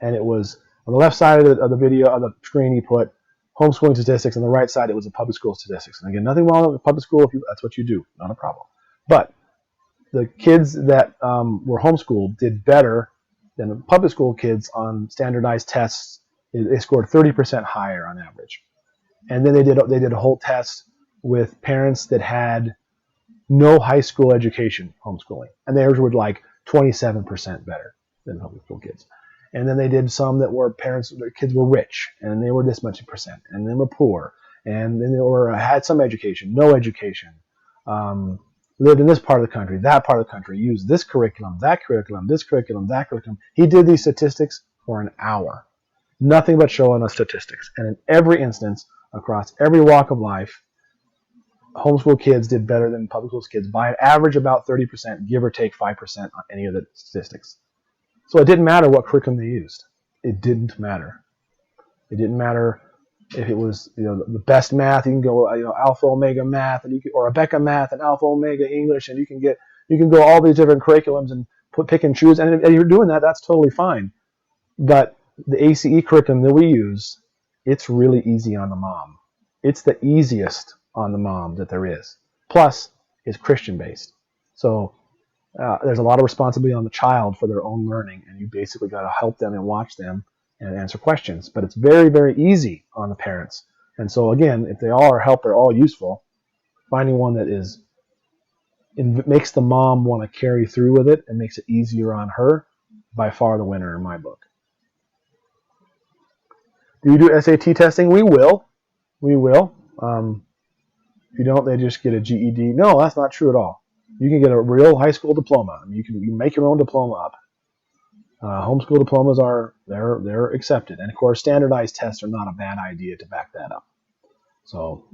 And it was on the left side of the video, of the screen, he put homeschooling statistics. On the right side, it was the public school statistics. And again, nothing wrong with public school if that's what you do, not a problem. But the kids that were homeschooled did better than the public school kids on standardized tests. They scored 30% higher on average. And then they did a whole test with parents that had no high school education homeschooling, and theirs were like 27% better than public school kids. And then they did some that were parents, their kids were rich, and they were this much percent, and then were poor, and then they had some education, no education, lived in this part of the country, that part of the country, used this curriculum, that curriculum, this curriculum, that curriculum. He did these statistics for an hour, nothing but showing us statistics, and in every instance, across every walk of life, homeschool kids did better than public school kids by an average about 30%, give or take 5% on any of the statistics. So it didn't matter what curriculum they used. It didn't matter. It didn't matter if it was the best math. You can go alpha omega math, and or Abeka math and alpha omega English, and you can go all these different curriculums and pick and choose. And if you're doing that, that's totally fine. But the ACE curriculum that we use, it's really easy on the mom. It's the easiest on the mom that there is. Plus, it's Christian-based. So there's a lot of responsibility on the child for their own learning, and you basically got to help them and watch them and answer questions. But it's very, very easy on the parents. And so, again, if they all are help, they're all useful, finding one that makes the mom want to carry through with it and makes it easier on her, by far the winner in my book. Do you do SAT testing? We will. If you don't, they just get a GED. No, that's not true at all. You can get a real high school diploma. I mean, you can make your own diploma up. Homeschool diplomas they're accepted, and of course, standardized tests are not a bad idea to back that up. So,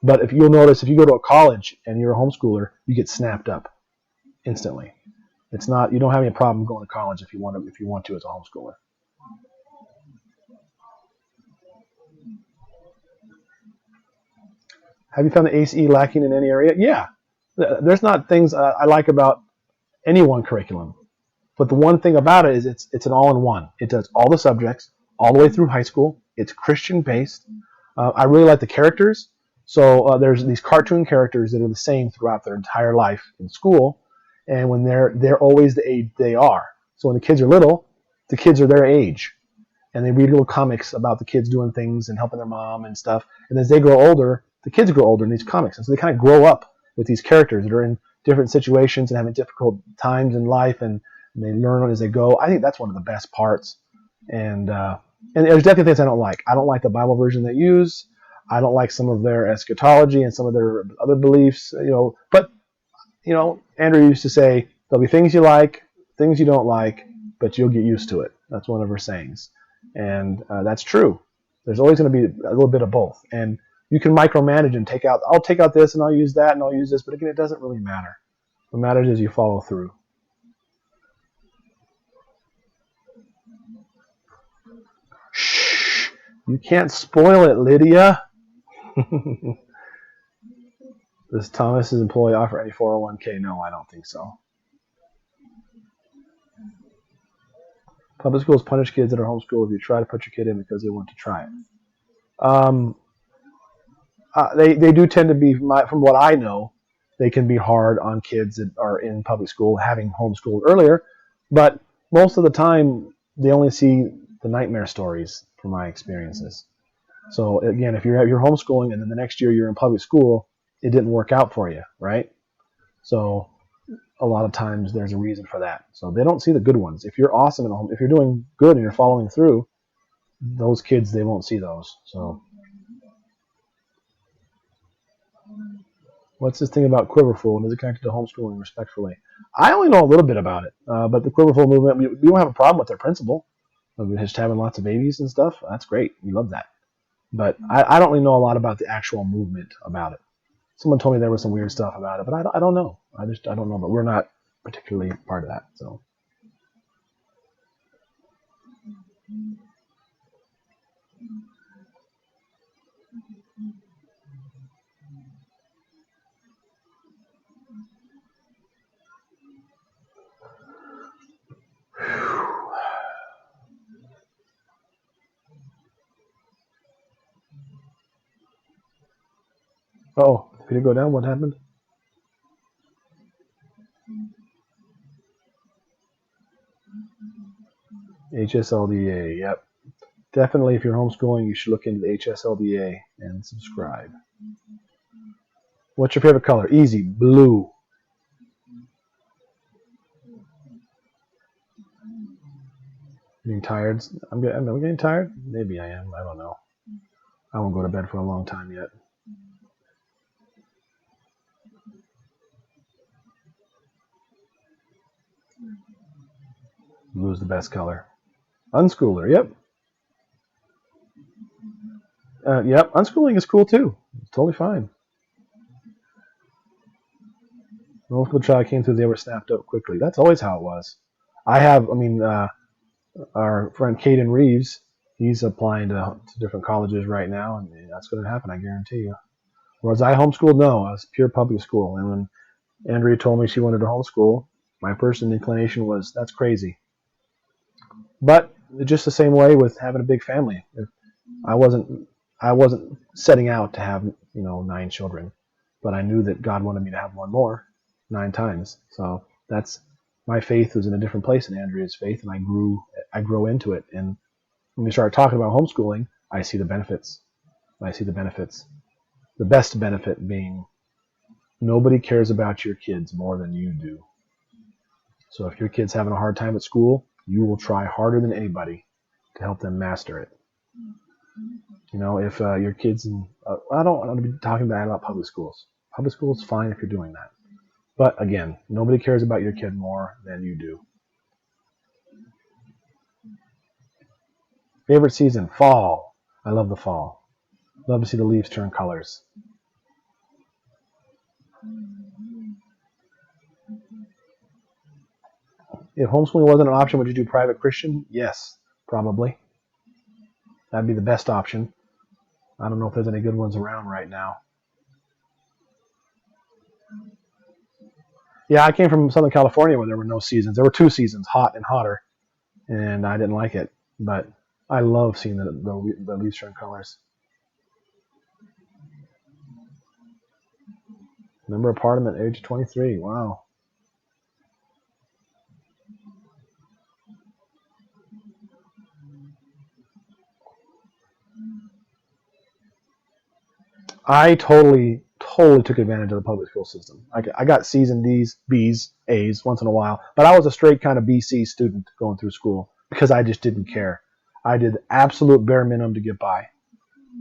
but if you'll notice, if you go to a college and you're a homeschooler, you get snapped up instantly. It's not, you don't have any problem going to college if you want to as a homeschooler. Have you found the ACE lacking in any area? Yeah. There's not things I like about any one curriculum. But the one thing about it is it's an all-in-one. It does all the subjects all the way through high school. It's Christian-based. I really like the characters. So there's these cartoon characters that are the same throughout their entire life in school. And when they're always the age they are. So when the kids are little, the kids are their age. And they read little comics about the kids doing things and helping their mom and stuff. And as they grow older, the kids grow older in these comics. And so they kind of grow up with these characters that are in different situations and having difficult times in life, and they learn as they go. I think that's one of the best parts. And there's definitely things I don't like. I don't like the Bible version they use. I don't like some of their eschatology and some of their other beliefs. But Andrea used to say there'll be things you like, things you don't like, but you'll get used to it. That's one of her sayings. And that's true. There's always going to be a little bit of both. And you can micromanage and I'll take out this and I'll use that and I'll use this. But again, it doesn't really matter. What matters is you follow through. Shh. You can't spoil it, Lydia. Does Thomas's employee offer any 401k? No, I don't think so. Public schools punish kids that are homeschooled if you try to put your kid in because they want to try it. They do tend to be, from what I know, they can be hard on kids that are in public school having homeschooled earlier, but most of the time they only see the nightmare stories from my experiences. So again, if you're homeschooling and then the next year you're in public school, it didn't work out for you, right? So a lot of times there's a reason for that. So they don't see the good ones. If you're awesome at home, if you're doing good and you're following through, those kids, they won't see those. So what's this thing about quiverful, and is it connected to homeschooling respectfully? I only know a little bit about it, but the quiverful movement, we don't have a problem with their principle. Just having lots of babies and stuff, that's great. We love that. But I don't really know a lot about the actual movement about it. Someone told me there was some weird stuff about it, but I don't know. I don't know. But we're not particularly part of that. So. Oh, did it go down? What happened? HSLDA, yep. Definitely, if you're homeschooling, you should look into the HSLDA and subscribe. What's your favorite color? Easy, blue. Getting tired? I'm getting tired? Maybe I am. I don't know. I won't go to bed for a long time yet. Blue's the best color. Unschooler, yep. Yep, unschooling is cool too. It's totally fine. Most of the child came through, they were snapped up quickly. That's always how it was. Our friend Caden Reeves, he's applying to different colleges right now, and that's going to happen, I guarantee you. Was I homeschooled? No, I was pure public school. And when Andrea told me she wanted to homeschool, my first inclination was, that's crazy. But just the same way with having a big family. I wasn't setting out to have 9 children, but I knew that God wanted me to have one more, 9 times. So that's my faith was in a different place than Andrea's faith, and I grew into it. And when we start talking about homeschooling, I see the benefits. The best benefit being nobody cares about your kids more than you do. So if your kid's having a hard time at school, you will try harder than anybody to help them master it. If your kids I don't want to be talking bad about public schools. Public schools, fine if you're doing that. But again, nobody cares about your kid more than you do. Favorite season? Fall. I love the fall. Love to see the leaves turn colors. If homeschooling wasn't an option, would you do private Christian? Yes, probably. That'd be the best option. I don't know if there's any good ones around right now. Yeah, I came from Southern California where there were no seasons. There were 2 seasons, hot and hotter, and I didn't like it. But I love seeing the leaves turn colors. Member of Parliament, age 23. Wow. I totally took advantage of the public school system. I got C's and D's, B's, A's once in a while, but I was a straight kind of BC student going through school because I just didn't care. I did the absolute bare minimum to get by.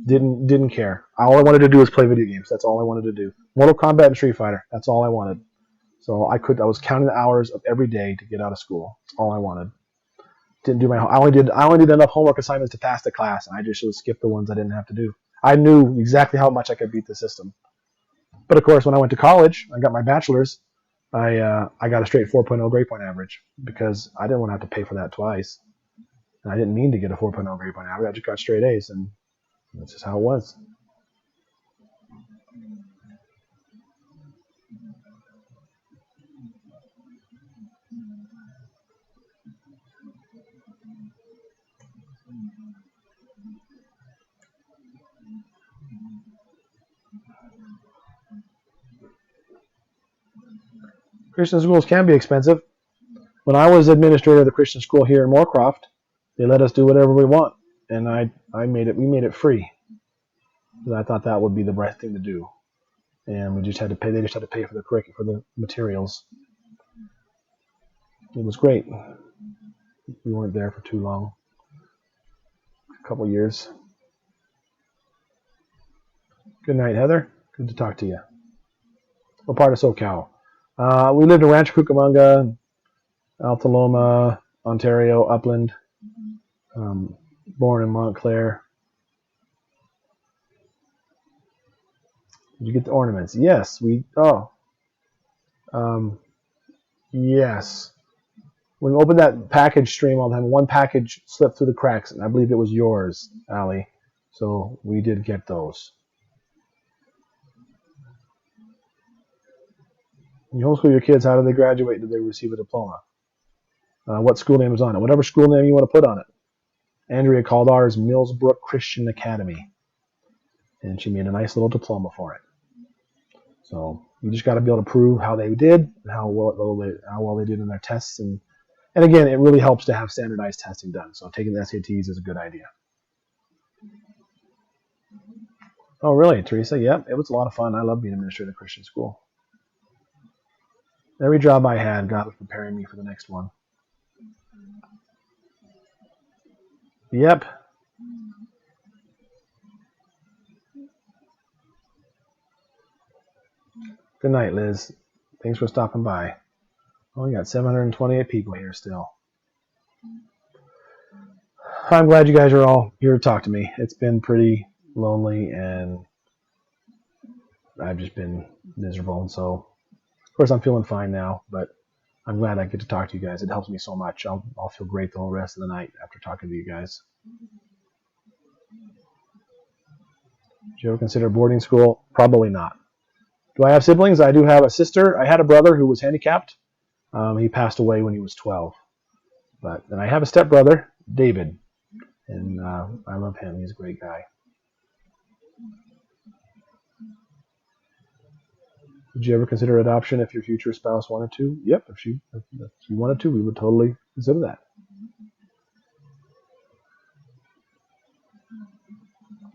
Didn't care. All I wanted to do was play video games. That's all I wanted to do. Mortal Kombat and Street Fighter. That's all I wanted. So I was counting the hours of every day to get out of school. That's all I wanted. Didn't do I only did enough homework assignments to pass the class, and I just would skip the ones I didn't have to do. I knew exactly how much I could beat the system. But of course, when I went to college, I got my bachelor's. I got a straight 4.0 grade point average because I didn't want to have to pay for that twice. And I didn't mean to get a 4.0 grade point average. I just got straight A's, and that's just how it was. Christian schools can be expensive. When I was administrator of the Christian school here in Moorcroft, they let us do whatever we want, and we made it free. Because I thought that would be the right thing to do, and we just had to pay. They just had to pay for the curriculum, for the materials. It was great. We weren't there for too long. A couple years. Good night, Heather. Good to talk to you. What part of SoCal? We lived in Rancho Cucamonga, Altaloma, Ontario, Upland. Born in Montclair. Did you get the ornaments? Yes, yes. When we opened that package stream all the time, one package slipped through the cracks, and I believe it was yours, Allie. So we did get those. When you homeschool your kids, how do they graduate? Do they receive a diploma? What school name is on it? Whatever school name you want to put on it. Andrea called ours Millsbrook Christian Academy, and she made a nice little diploma for it. So you just got to be able to prove how they did, and how well they did in their tests, and again, it really helps to have standardized testing done. So taking the SATs is a good idea. Oh, really, Teresa? Yep, it was a lot of fun. I love being administrator of Christian school. Every job I had, God was preparing me for the next one. Yep. Good night, Liz. Thanks for stopping by. Oh, we got 728 people here still. I'm glad you guys are all here to talk to me. It's been pretty lonely, and I've just been miserable. And so, of course, I'm feeling fine now, but I'm glad I get to talk to you guys. It helps me so much. I'll feel great the whole rest of the night after talking to you guys. Did you ever consider boarding school? Probably not. Do I have siblings? I do have a sister. I had a brother who was handicapped. He passed away when he was 12. And I have a stepbrother, David, and I love him. He's a great guy. Would you ever consider adoption if your future spouse wanted to? Yep, if she wanted to, we would totally consider that.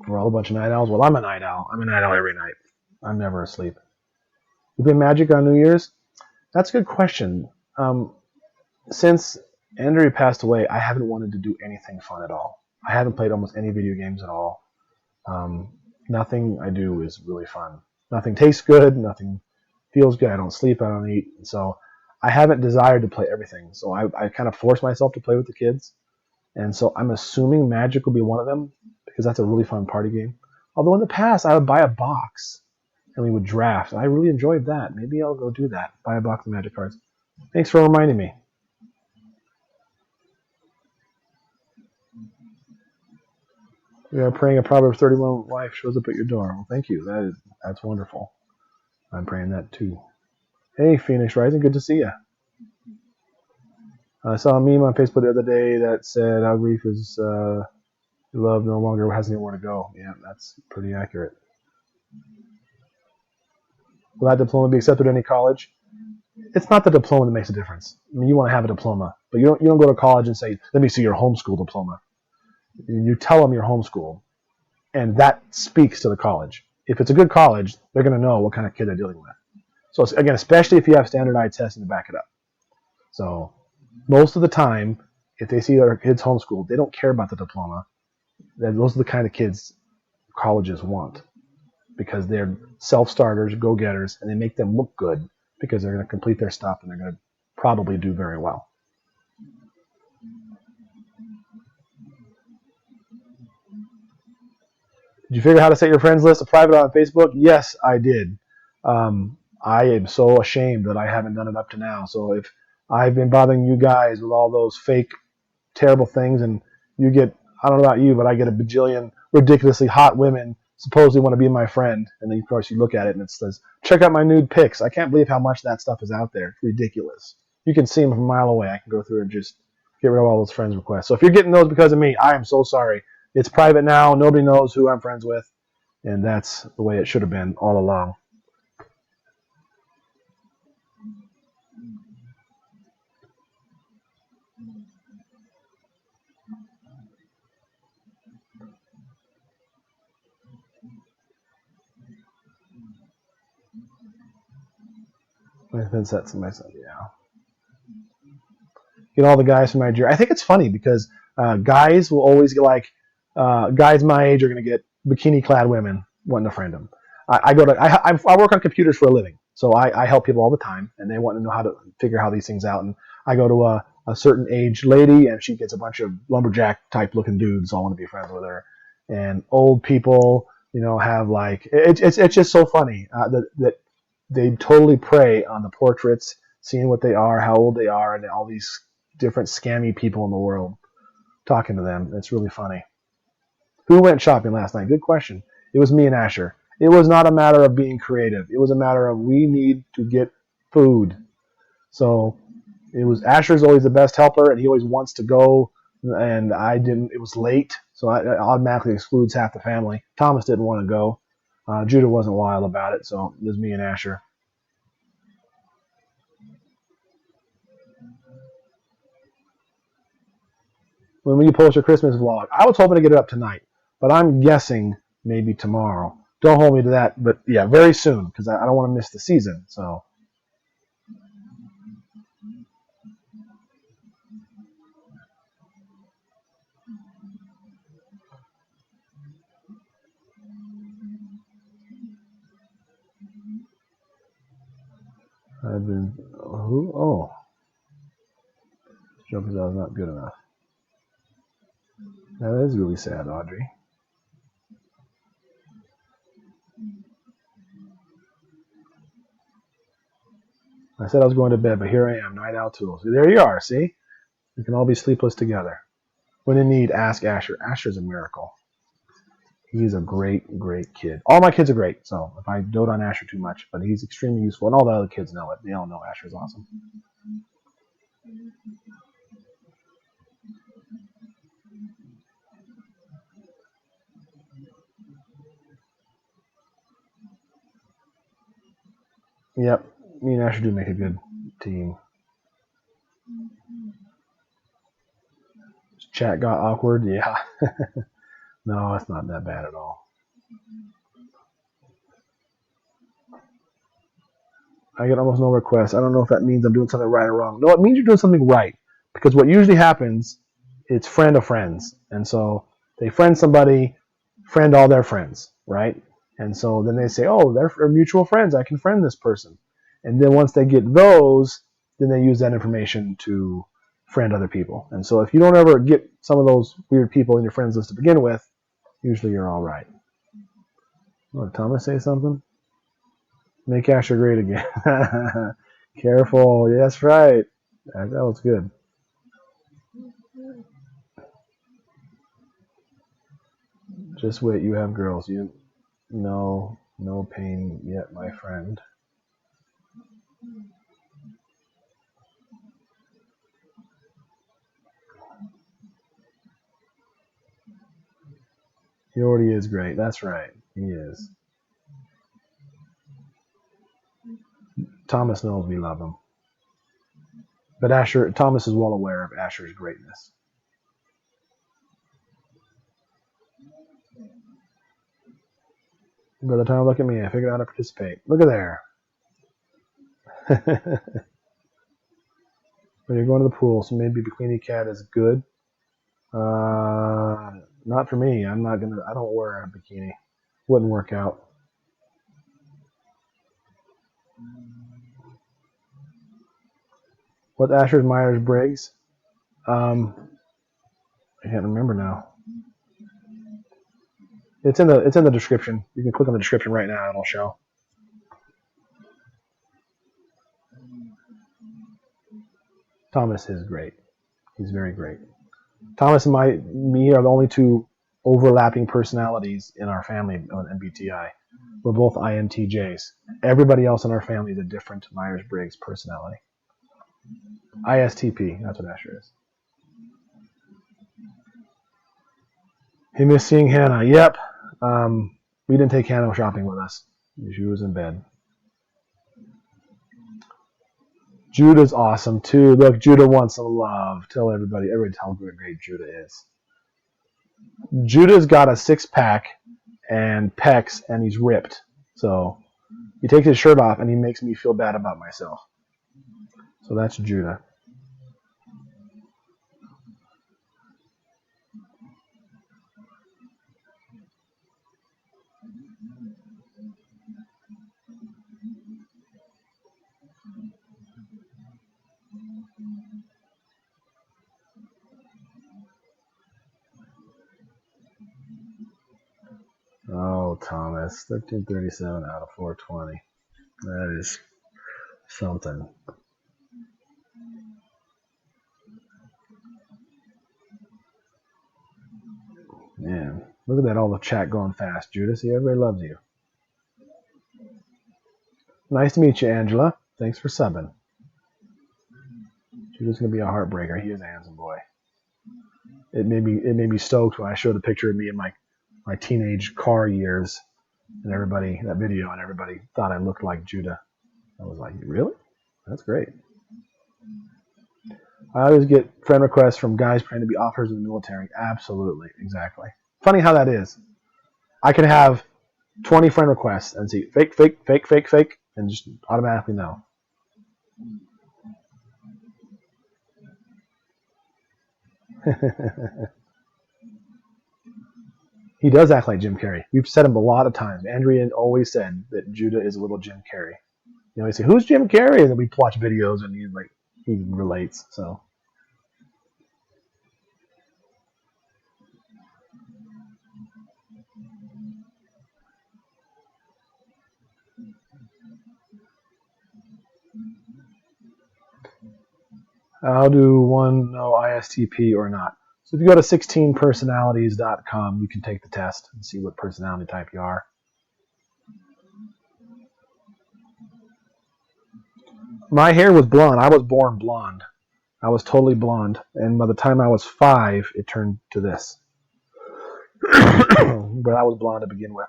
We're all a bunch of night owls. Well, I'm a night owl. I'm a night owl every night. I'm never asleep. You play Magic on New Year's? That's a good question. Since Andrea passed away, I haven't wanted to do anything fun at all. I haven't played almost any video games at all. Nothing I do is really fun. Nothing tastes good. Nothing feels good. I don't sleep. I don't eat. So I haven't desired to play everything. So I kind of force myself to play with the kids. And so I'm assuming Magic will be one of them because that's a really fun party game. Although in the past, I would buy a box and we would draft. I really enjoyed that. Maybe I'll go do that. Buy a box of Magic cards. Thanks for reminding me. We are praying a Proverbs 31 wife shows up at your door. Well, thank you. That's wonderful. I'm praying that too. Hey, Phoenix Rising. Good to see you. I saw a meme on Facebook the other day that said how grief is love no longer has anywhere to go. Yeah, that's pretty accurate. Will that diploma be accepted at any college? It's not the diploma that makes a difference. I mean, you want to have a diploma, but you don't go to college and say, "Let me see your homeschool diploma." You tell them you're homeschooled, and that speaks to the college. If it's a good college, they're going to know what kind of kid they're dealing with. So again, especially if you have standardized testing to back it up. So most of the time, if they see their kids homeschooled, they don't care about the diploma. Those are the kind of kids colleges want because they're self-starters, go-getters, and they make them look good because they're going to complete their stuff and they're going to probably do very well. Did you figure out how to set your friends list to private on Facebook? Yes, I did. I am so ashamed that I haven't done it up to now. So if I've been bothering you guys with all those fake, terrible things, and you get, I don't know about you, but I get a bajillion ridiculously hot women supposedly want to be my friend, and then of course you look at it and it says, check out my nude pics. I can't believe how much that stuff is out there. It's ridiculous. You can see them from a mile away. I can go through and just get rid of all those friends requests. So if you're getting those because of me, I am so sorry. It's private now. Nobody knows who I'm friends with, and that's the way it should have been all along. I've been set to myself, yeah. Get all the guys from Nigeria. I think it's funny because guys will always get like guys my age are going to get bikini-clad women wanting to friend them. I work on computers for a living, so I help people all the time, and they want to know how to figure how these things out. And I go to a certain age lady, and she gets a bunch of lumberjack type looking dudes all want to be friends with her, and old people, have like it's just so funny that they totally prey on the portraits, seeing what they are, how old they are, and all these different scammy people in the world talking to them. It's really funny. Who went shopping last night? Good question. It was me and Asher. It was not a matter of being creative. It was a matter of we need to get food. So it was Asher's always the best helper, and he always wants to go, and I didn't. It was late, so it automatically excludes half the family. Thomas didn't want to go. Judah wasn't wild about it, so it was me and Asher. When will you post your Christmas vlog? I was hoping to get it up tonight, but I'm guessing maybe tomorrow. Don't hold me to that, but yeah, very soon, because I don't want to miss the season. So I've been who? Oh, joke is not good enough. That is really sad, Audrey. I said I was going to bed, but here I am, night owl tools. There you are, see? We can all be sleepless together. When in need, ask Asher. Asher's a miracle. He's a great, great kid. All my kids are great, so if I dote on Asher too much, but he's extremely useful, and all the other kids know it. They all know Asher's awesome. Yep, me and Asher do make a good team. Chat got awkward, yeah. No, it's not that bad at all. I get almost no requests. I don't know if that means I'm doing something right or wrong. No, it means you're doing something right. Because what usually happens, it's friend of friends. And so they friend somebody, friend all their friends, right? And so then they say, oh, they're mutual friends. I can friend this person. And then once they get those, then they use that information to friend other people. And so if you don't ever get some of those weird people in your friends list to begin with, usually you're all right. Oh, did Thomas say something? Make Asher great again. Careful. Yeah, that's right. That was good. Just wait. You have girls. You know, no pain yet, my friend. He already is great. That's right. He is. Thomas knows we love him. But Thomas is well aware of Asher's greatness. By the time I look at me, I figured out how to participate. Look at there. But you're going to the pool, so maybe bikini cat is good. Not for me. I don't wear a bikini. Wouldn't work out. What's Asher's Myers-Briggs? I can't remember now. It's in the description. You can click on the description right now. It'll show. Thomas is great. He's very great. Thomas and me are the only two overlapping personalities in our family on MBTI. We're both INTJs. Everybody else in our family is a different Myers-Briggs personality. ISTP, that's what Asher is. He missed seeing Hannah. Yep. We didn't take Hannah shopping with us. She was in bed. Judah's awesome too. Look, Judah wants some love. Tell everybody how great Judah is. Judah's got a 6-pack and pecs, and he's ripped. So he takes his shirt off, and he makes me feel bad about myself. So that's Judah. Oh, Thomas, 1337 out of 420. That is something. Man, look at that, all the chat going fast, Judah. See, everybody loves you. Nice to meet you, Angela. Thanks for subbing. Judah's going to be a heartbreaker. He is a handsome boy. It made me stoked when I showed a picture of me in my teenage car years, and that video, and everybody thought I looked like Judah. I was like, really? That's great. I always get friend requests from guys trying to be officers in the military. Absolutely, exactly. Funny how that is. I can have 20 friend requests and see fake, fake, fake, fake, fake, and just automatically know. He does act like Jim Carrey. We've said him a lot of times. Andrea always said that Judah is a little Jim Carrey. You know, we say, "Who's Jim Carrey?" And then we watch videos, and he relates. So. How do one know ISTP or not? So if you go to 16personalities.com, you can take the test and see what personality type you are. My hair was blonde. I was born blonde. I was totally blonde. And by the time I was 5, it turned to this. But I was blonde to begin with.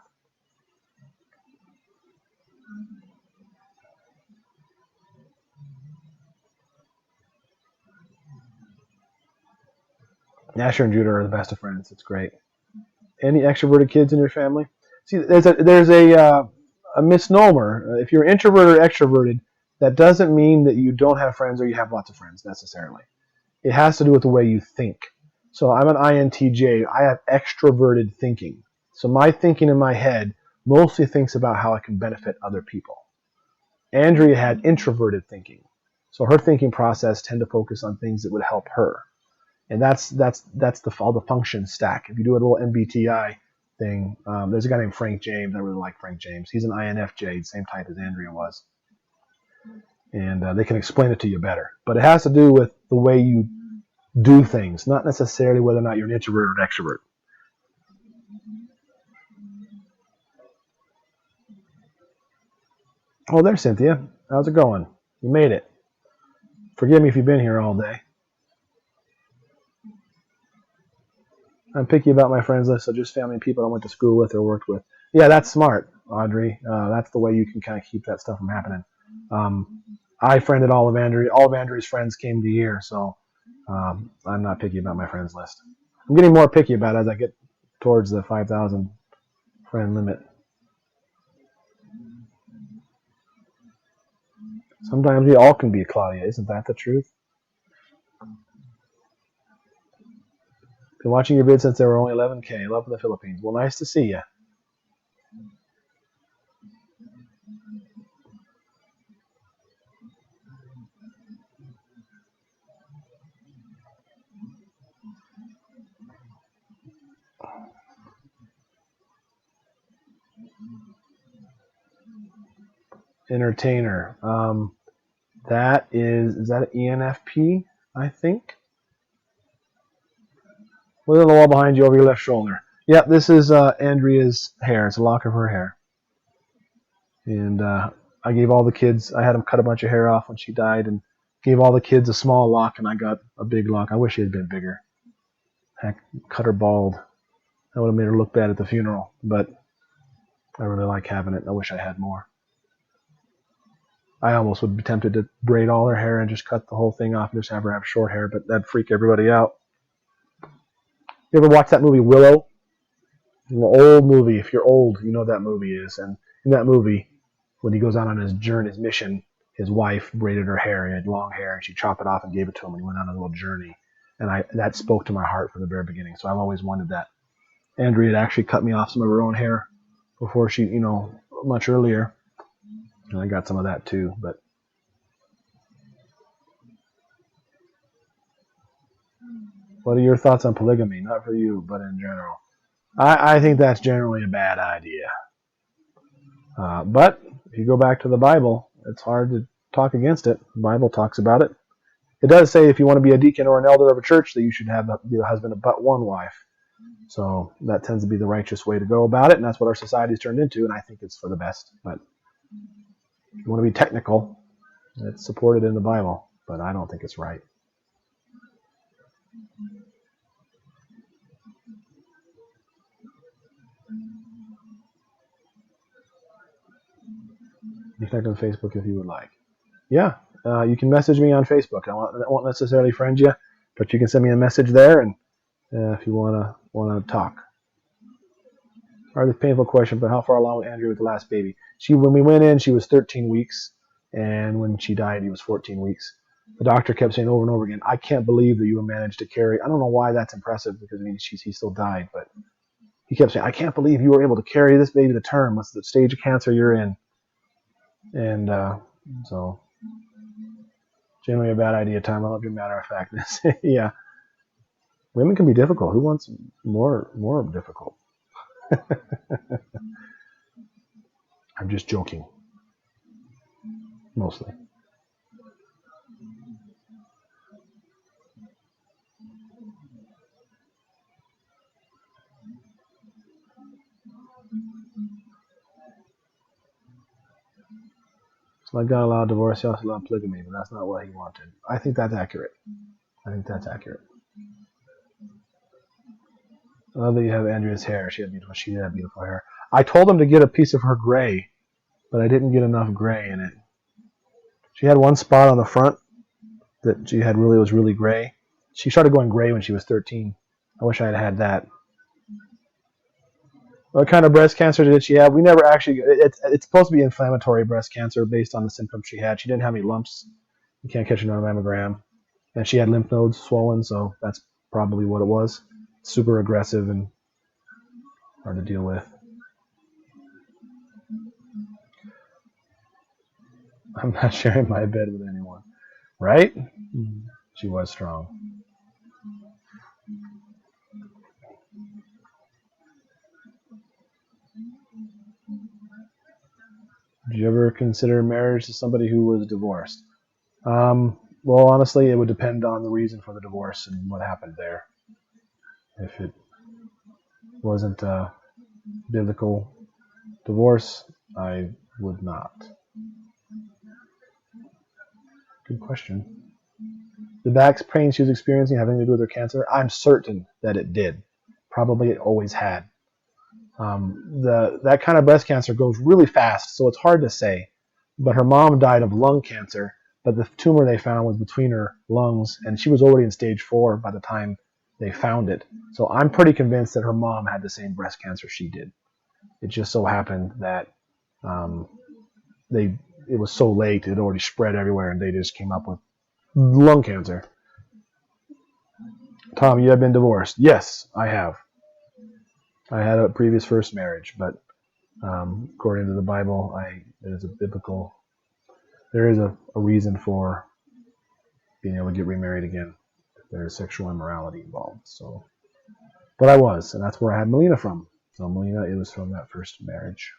Asher and Judah are the best of friends. It's great. Any extroverted kids in your family? See, there's a misnomer. If you're introverted or extroverted, that doesn't mean that you don't have friends or you have lots of friends necessarily. It has to do with the way you think. So I'm an INTJ. I have extroverted thinking. So my thinking in my head mostly thinks about how I can benefit other people. Andrea had introverted thinking. So her thinking process tend to focus on things that would help her. And that's all the function stack. If you do a little MBTI thing, there's a guy named Frank James. I really like Frank James. He's an INFJ, the same type as Andrea was. And they can explain it to you better. But it has to do with the way you do things, not necessarily whether or not you're an introvert or an extrovert. Oh, there's Cynthia. How's it going? You made it. Forgive me if you've been here all day. I'm picky about my friends list, so just family and people I went to school with or worked with. Yeah, that's smart, Audrey. That's the way you can kind of keep that stuff from happening. I friended all of Andrea. All of Andrea's friends came to here, so I'm not picky about my friends list. I'm getting more picky about it as I get towards the 5,000 friend limit. Sometimes we all can be Claudia. Isn't that the truth? Been watching your vid since there were only 11K. Love in the Philippines. Well, nice to see you. Entertainer. That is that an ENFP? I think. Look at the wall behind you over your left shoulder. Yeah, this is Andrea's hair. It's a lock of her hair. And I gave all the kids, I had them cut a bunch of hair off when she died and gave all the kids a small lock, and I got a big lock. I wish it had been bigger. Heck, cut her bald. That would have made her look bad at the funeral, but I really like having it. I wish I had more. I almost would be tempted to braid all her hair and just cut the whole thing off and just have her have short hair, but that'd freak everybody out. You ever watch that movie Willow? An old movie. If you're old, you know what that movie is. And in that movie, when he goes out on his journey, his mission, his wife braided her hair. He had long hair, and she chopped it off and gave it to him. And he went on a little journey, and that spoke to my heart from the very beginning. So I've always wanted that. Andrea had actually cut me off some of her own hair before she, much earlier, and I got some of that too. But what are your thoughts on polygamy? Not for you, but in general. I think that's generally a bad idea. But if you go back to the Bible, it's hard to talk against it. The Bible talks about it. It does say if you want to be a deacon or an elder of a church that you should be the husband of but one wife. So that tends to be the righteous way to go about it, and that's what our society's turned into, and I think it's for the best. But if you want to be technical, it's supported in the Bible, but I don't think it's right. You connect on Facebook if you would like. Yeah, you can message me on Facebook. I won't necessarily friend you, but you can send me a message there, and if you want to talk. Or the painful question, but how far along was Andrea with the last baby? When we went in, she was 13 weeks, and when she died, he was 14 weeks. The doctor kept saying over and over again, I can't believe that you managed to carry. I don't know why that's impressive, because he still died, but he kept saying, I can't believe you were able to carry this baby to term. What's the stage of cancer you're in? And so, generally a bad idea, Tom. I love your matter of factness. Yeah. Women can be difficult. Who wants more difficult? I'm just joking. Mostly. So like God allowed divorce, he also allowed polygamy, but that's not what he wanted. I think that's accurate. I love that you have Andrea's hair. She had beautiful hair. I told him to get a piece of her gray, but I didn't get enough gray in it. She had one spot on the front that she had was really gray. She started going gray when she was 13. I wish I had had that. What kind of breast cancer did she have? We never actually. It's supposed to be inflammatory breast cancer based on the symptoms she had. She didn't have any lumps. You can't catch it on a mammogram. And she had lymph nodes swollen, so that's probably what it was. Super aggressive and hard to deal with. I'm not sharing my bed with anyone. Right? She was strong. Did you ever consider marriage to somebody who was divorced? Well, honestly, it would depend on the reason for the divorce and what happened there. If it wasn't a biblical divorce, I would not. Good question. The back pain she was experiencing having to do with her cancer? I'm certain that it did. Probably it always had. That kind of breast cancer goes really fast, so it's hard to say. But her mom died of lung cancer, but the tumor they found was between her lungs, and she was already in stage 4 by the time they found it. So I'm pretty convinced that her mom had the same breast cancer she did. It just so happened that it was so late, it had already spread everywhere, and they just came up with lung cancer. Tom, you have been divorced. Yes, I have. I had a previous first marriage, but according to the Bible, there is a reason for being able to get remarried again if there's sexual immorality involved. So, but I was, and that's where I had Melina from. So Melina, it was from that first marriage.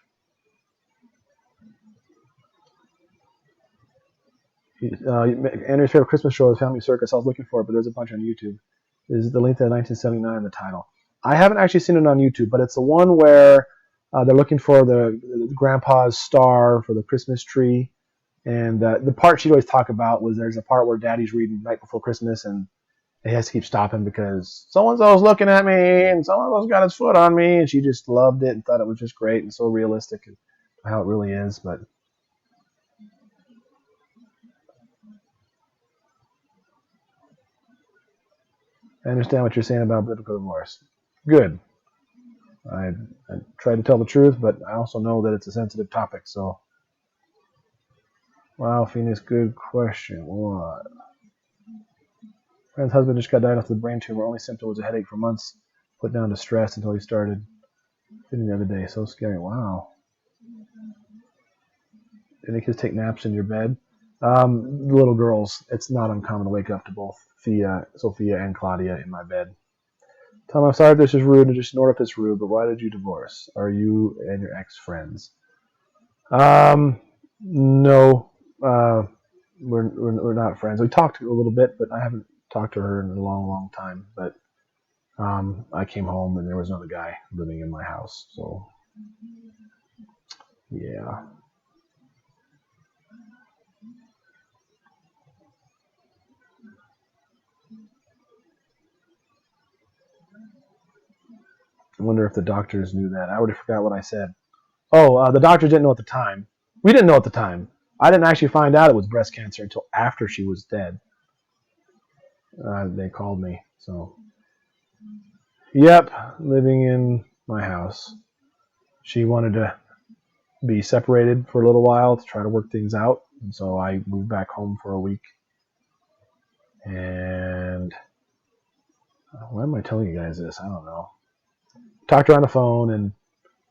Andrea's favorite Christmas show is Family Circus. I was looking for it, but there's a bunch on YouTube. Is the link to 1979 in the title? I haven't actually seen it on YouTube, but it's the one where they're looking for the grandpa's star for the Christmas tree. And the part she'd always talk about was there's a part where Daddy's reading right before Christmas, and he has to keep stopping because so-and-so's looking at me, and so-and-so's got his foot on me, and she just loved it and thought it was just great and so realistic and how it really is. But I understand what you're saying about biblical divorce. Good. I try to tell the truth, but I also know that it's a sensitive topic, so. Wow, Phoenix, good question. What? Friend's husband just got diagnosed with a brain tumor. Only symptom was a headache for months. Put down to stress until he started feeding the other day. So scary. Wow. Did any kids take naps in your bed? Little girls. It's not uncommon to wake up to both Sophia and Claudia in my bed. Tell them I'm sorry if this is rude, and just ignore if it's rude, but why did you divorce? Are you and your ex friends? No. We're not friends. We talked a little bit, but I haven't talked to her in a long time. But I came home and there was another guy living in my house. So yeah. I wonder if the doctors knew that. I already forgot what I said. Oh, the doctors didn't know at the time. We didn't know at the time. I didn't actually find out it was breast cancer until after she was dead. They called me. So, yep, living in my house. She wanted to be separated for a little while to try to work things out. And so I moved back home for a week. And why am I telling you guys this? I don't know. Talked to her on the phone, and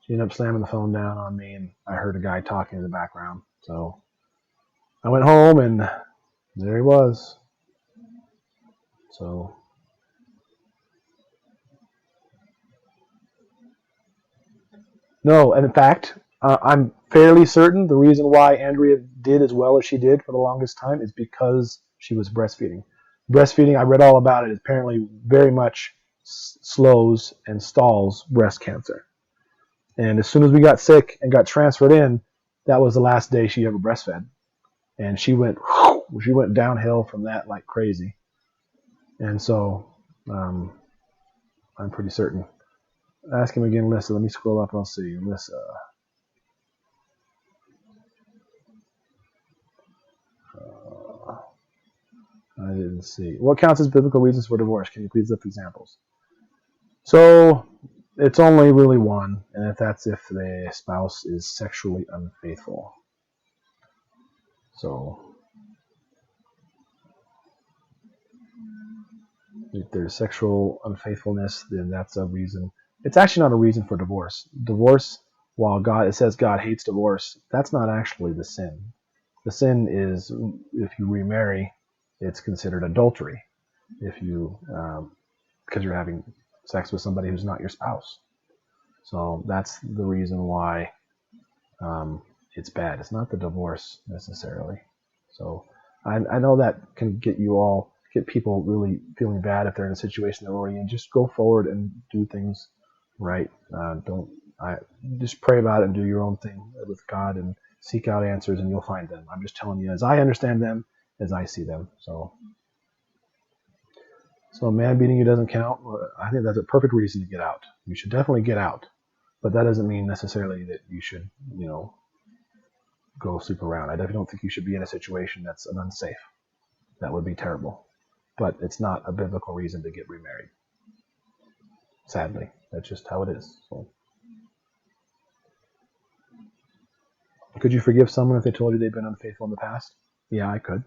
she ended up slamming the phone down on me, and I heard a guy talking in the background. So I went home, and there he was. So no, and in fact, I'm fairly certain the reason why Andrea did as well as she did for the longest time is because she was breastfeeding. Breastfeeding, I read all about it, apparently very much slows and stalls breast cancer. And as soon as we got sick and got transferred in, that was the last day she ever breastfed. And she went downhill from that like crazy. And so I'm pretty certain. Ask him again, Lissa. Let me scroll up and I'll see. Lissa. I didn't see. What counts as biblical reasons for divorce? Can you please list examples? So it's only really one, and that's if the spouse is sexually unfaithful. So if there's sexual unfaithfulness, then that's a reason. It's actually not a reason for divorce. Divorce, while it says God hates divorce, that's not actually the sin. The sin is if you remarry, it's considered adultery. If you, because you're having sex with somebody who's not your spouse. So that's the reason why it's bad. It's not the divorce necessarily. So I know that can get people really feeling bad if they're in a situation they're already in. Just go forward and do things right. Just pray about it and do your own thing with God and seek out answers, and you'll find them. I'm just telling you as I understand them, as I see them. So a man beating you doesn't count. I think that's a perfect reason to get out. You should definitely get out, but that doesn't mean necessarily that you should, go sleep around. I definitely don't think you should be in a situation that's unsafe. That would be terrible. But it's not a biblical reason to get remarried. Sadly, that's just how it is. So, could you forgive someone if they told you they've been unfaithful in the past? Yeah, I could.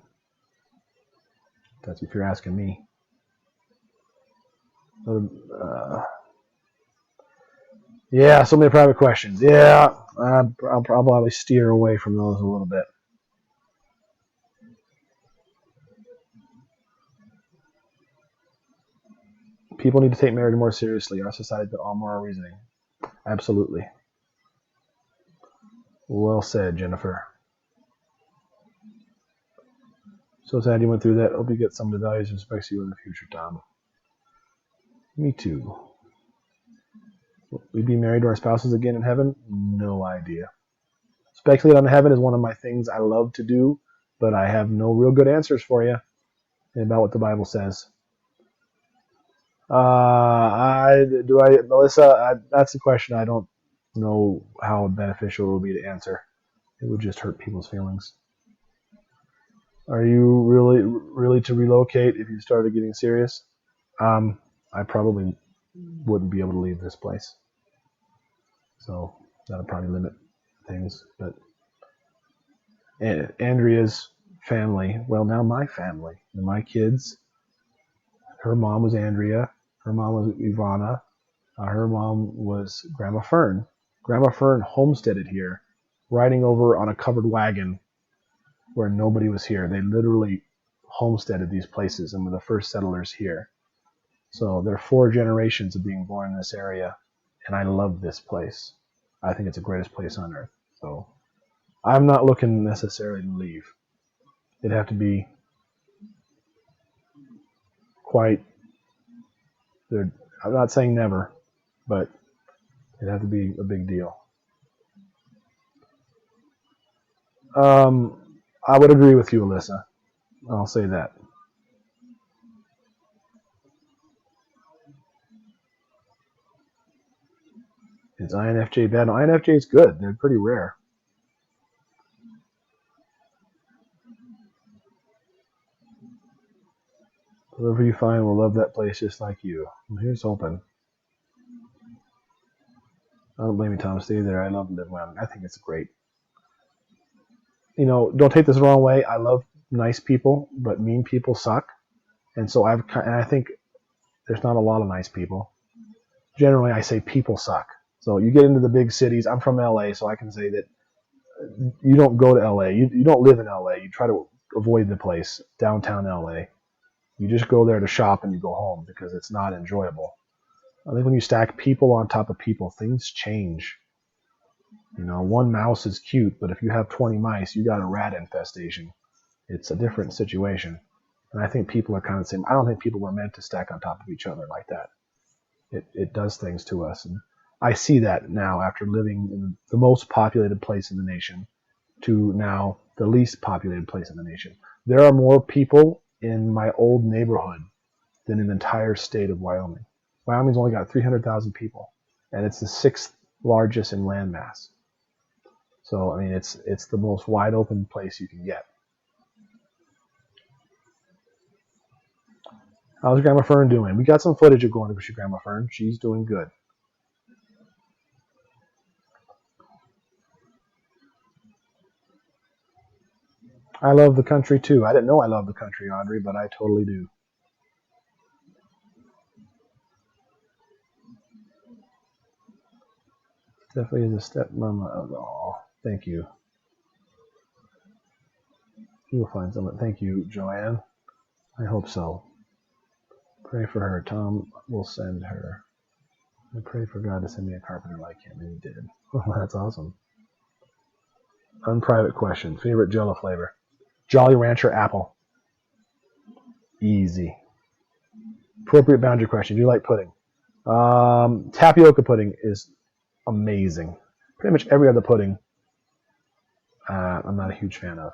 That's if you're asking me. Yeah, so many private questions. Yeah, I'll probably steer away from those a little bit. People need to take marriage more seriously. Our society's got all moral reasoning. Absolutely. Well said, Jennifer. So sad you went through that. Hope you get some of the values and respects you in the future, Tom. Me too. Will we be married to our spouses again in heaven? No idea. Speculate on heaven is one of my things I love to do, but I have no real good answers for you about what the Bible says. Melissa, that's a question I don't know how beneficial it would be to answer. It would just hurt people's feelings. Are you really to relocate if you started getting serious? I probably wouldn't be able to leave this place. So that'll probably limit things. But Andrea's family, well, now my family, and my kids, her mom was Andrea, her mom was Ivana, her mom was Grandma Fern. Grandma Fern homesteaded here, riding over on a covered wagon where nobody was here. They literally homesteaded these places and were the first settlers here. So there are 4 generations of being born in this area, and I love this place. I think it's the greatest place on earth. So I'm not looking necessarily to leave. It'd have to be quite, I'm not saying never, but it'd have to be a big deal. I would agree with you, Alyssa. I'll say that. Is INFJ bad? No, INFJ is good. They're pretty rare. Whoever you find will love that place just like you. Well, here's hoping. I don't blame you, Tom. Stay there. I love living Wyoming. I think it's great. You know, don't take this the wrong way. I love nice people, but mean people suck. And so I think there's not a lot of nice people. Generally, I say people suck. So you get into the big cities. I'm from LA, so I can say that you don't go to LA. You don't live in LA. You try to avoid the place, downtown LA. You just go there to shop and you go home because it's not enjoyable. I think when you stack people on top of people, things change. You know, one mouse is cute, but if you have 20 mice, you got a rat infestation. It's a different situation. And I think people are kind of the same. I don't think people were meant to stack on top of each other like that. It does things to us. And I see that now after living in the most populated place in the nation to now the least populated place in the nation. There are more people in my old neighborhood than in the entire state of Wyoming. Wyoming's only got 300,000 people, and it's the 6th largest in land mass. So, I mean, it's the most wide open place you can get. How's Grandma Fern doing? We got some footage of going to see Grandma Fern. She's doing good. I love the country too. I didn't know I loved the country, Audrey, but I totally do. Definitely is a stepmama of all. Thank you. You'll find someone. Thank you, Joanne. I hope so. Pray for her. Tom will send her. I pray for God to send me a carpenter like him, and he did. Oh, that's awesome. Unprivate question. Favorite Jell-O flavor? Jolly Rancher apple. Easy. Appropriate boundary question. Do you like pudding? Tapioca pudding is amazing. Pretty much every other pudding I'm not a huge fan of.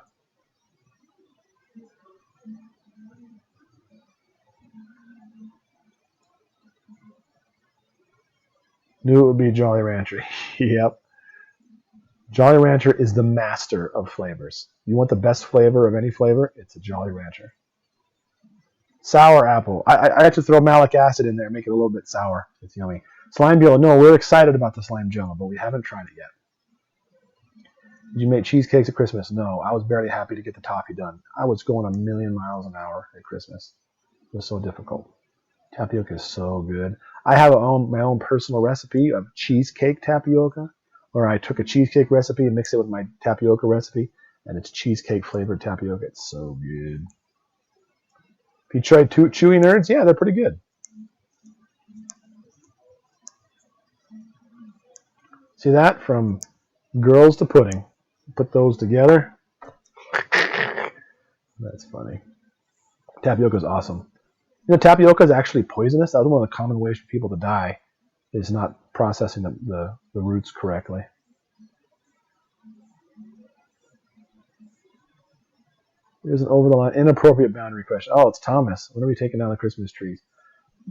Knew it would be Jolly Rancher. Yep. Jolly Rancher is the master of flavors. You want the best flavor of any flavor? It's a Jolly Rancher. Sour apple. I have to throw malic acid in there and make it a little bit sour. It's yummy. Slime Jello. No, we're excited about the slime Jello, but we haven't tried it yet. Did you make cheesecakes at Christmas? No, I was barely happy to get the toffee done. I was going a million miles an hour at Christmas. It was so difficult. Tapioca is so good. I have my own personal recipe of cheesecake tapioca, where I took a cheesecake recipe and mixed it with my tapioca recipe, and it's cheesecake flavored tapioca. It's so good. If you tried chewy nerds, yeah, they're pretty good. See that? From girls to pudding. Put those together. That's funny. Tapioca is awesome. You know, tapioca is actually poisonous. That's one of the common ways for people to die is not processing the roots correctly. Here's an over-the-line, inappropriate boundary question. Oh, it's Thomas. When are we taking down the Christmas trees?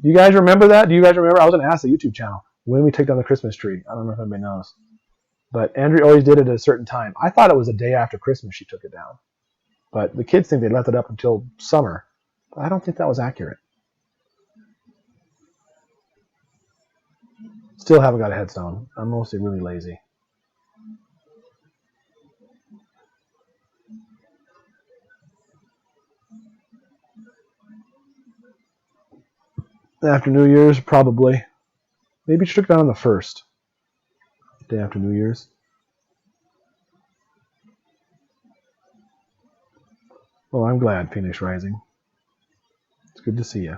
Do you guys remember that? Do you guys remember? I was going to ask the YouTube channel when we take down the Christmas tree. I don't know if anybody knows. But Andrea always did it at a certain time. I thought it was a day after Christmas she took it down. But the kids think they left it up until summer. But I don't think that was accurate. Still haven't got a headstone. I'm mostly really lazy. After New Year's, probably. Maybe she took it on the 1st. Day after New Year's. Well, I'm glad, Phoenix Rising. It's good to see you.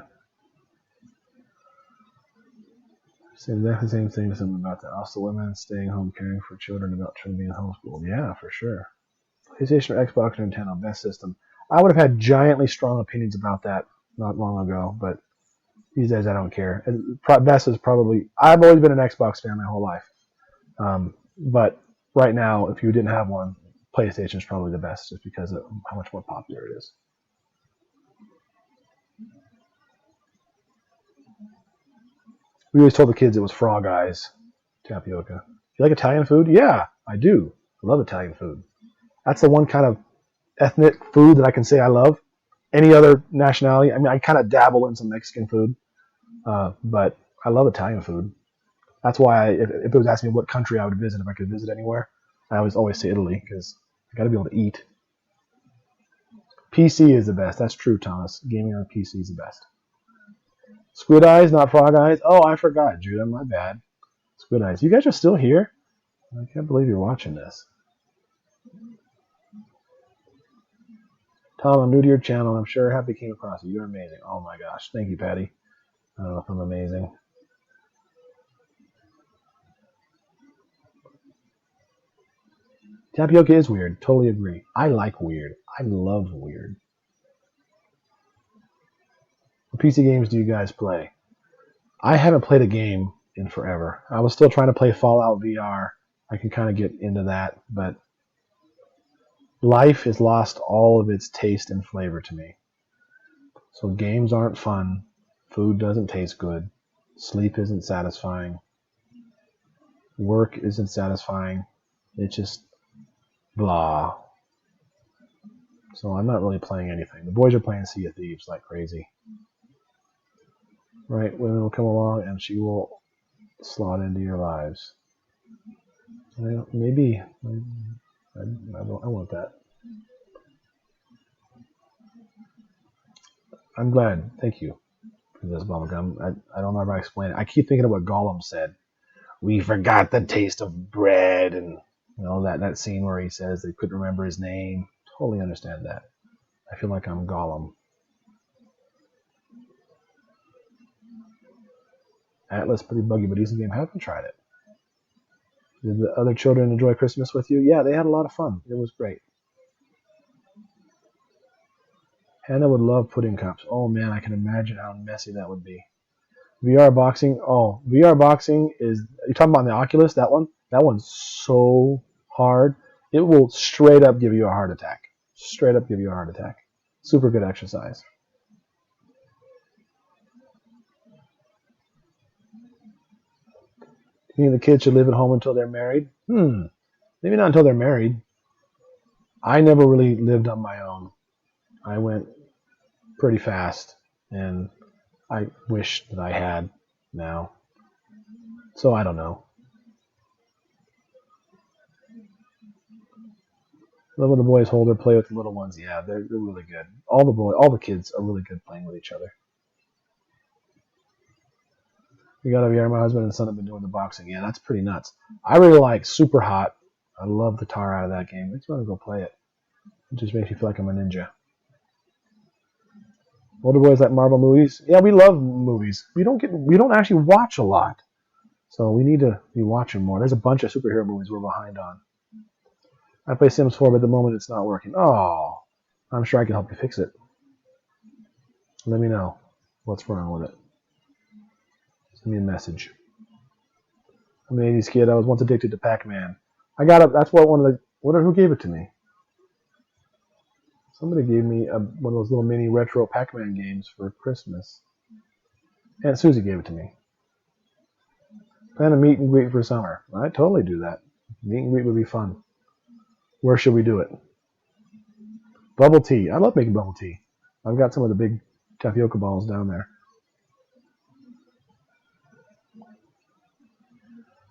Saying exactly the same thing to someone about that. Also, women staying home caring for children about children being homeschooled. Yeah, for sure. PlayStation or Xbox or Nintendo, best system. I would have had giantly strong opinions about that not long ago, but these days I don't care. Best is probably. I've always been an Xbox fan my whole life, but right now, if you didn't have one, PlayStation is probably the best, just because of how much more popular it is. We always told the kids it was Frog Eyes tapioca. You like Italian food? Yeah, I do. I love Italian food. That's the one kind of ethnic food that I can say I love. Any other nationality, I mean, I kind of dabble in some Mexican food, but I love Italian food. That's why if it was asking me what country I would visit, if I could visit anywhere, I always say Italy, because I got to be able to eat. PC is the best. That's true, Thomas. Gaming on PC is the best. Squid Eyes, not Frog Eyes. Oh, I forgot, Judah. My bad. Squid Eyes. You guys are still here? I can't believe you're watching this. Tom, I'm new to your channel. I'm sure happy came across you. You're amazing. Oh my gosh. Thank you, Patty. I don't know if I'm amazing. Tapioca is weird. Totally agree. I like weird. I love weird. What PC games do you guys play? I haven't played a game in forever. I was still trying to play Fallout VR. I can kind of get into that, but life has lost all of its taste and flavor to me. So games aren't fun. Food doesn't taste good. Sleep isn't satisfying. Work isn't satisfying. It's just blah. So I'm not really playing anything. The boys are playing Sea of Thieves like crazy. Right, women will come along and she will slot into your lives. Maybe. I want that. I'm glad. Thank you for this bubblegum. I don't know if I explained it. I keep thinking of what Gollum said. We forgot the taste of bread, and that scene where he says they couldn't remember his name. Totally understand that. I feel like I'm Gollum. Atlas, pretty buggy, but decent game. I haven't tried it. Did the other children enjoy Christmas with you? Yeah, they had a lot of fun. It was great. Hannah would love pudding cups. Oh man, I can imagine how messy that would be. VR boxing. Oh, VR boxing is. You're talking about the Oculus? That one? That one's so hard. It will straight up give you a heart attack. Straight up give you a heart attack. Super good exercise. You think the kids should live at home until they're married? Maybe not until they're married. I never really lived on my own. I went pretty fast, and I wish that I had now. So I don't know. Love when the boys hold or play with the little ones. Yeah, they're really good. All the kids are really good playing with each other. We got VR. My husband and son have been doing the boxing. Yeah, that's pretty nuts. I really like Super Hot. I love the tar out of that game. Makes me want to go play it. It just makes me feel like I'm a ninja. Older boys like Marvel movies. Yeah, we love movies. We don't actually watch a lot, so we need to be watching more. There's a bunch of superhero movies we're behind on. I play Sims 4, but at the moment it's not working. Oh, I'm sure I can help you fix it. Let me know what's wrong with it. Send me a message. I'm an 80s kid. I was once addicted to Pac-Man. I got it. That's what who gave it to me? Somebody gave me one of those little mini retro Pac-Man games for Christmas. Aunt Susie gave it to me. Plan a meet and greet for summer. I'd totally do that. Meet and greet would be fun. Where should we do it? Bubble tea. I love making bubble tea. I've got some of the big tapioca balls down there.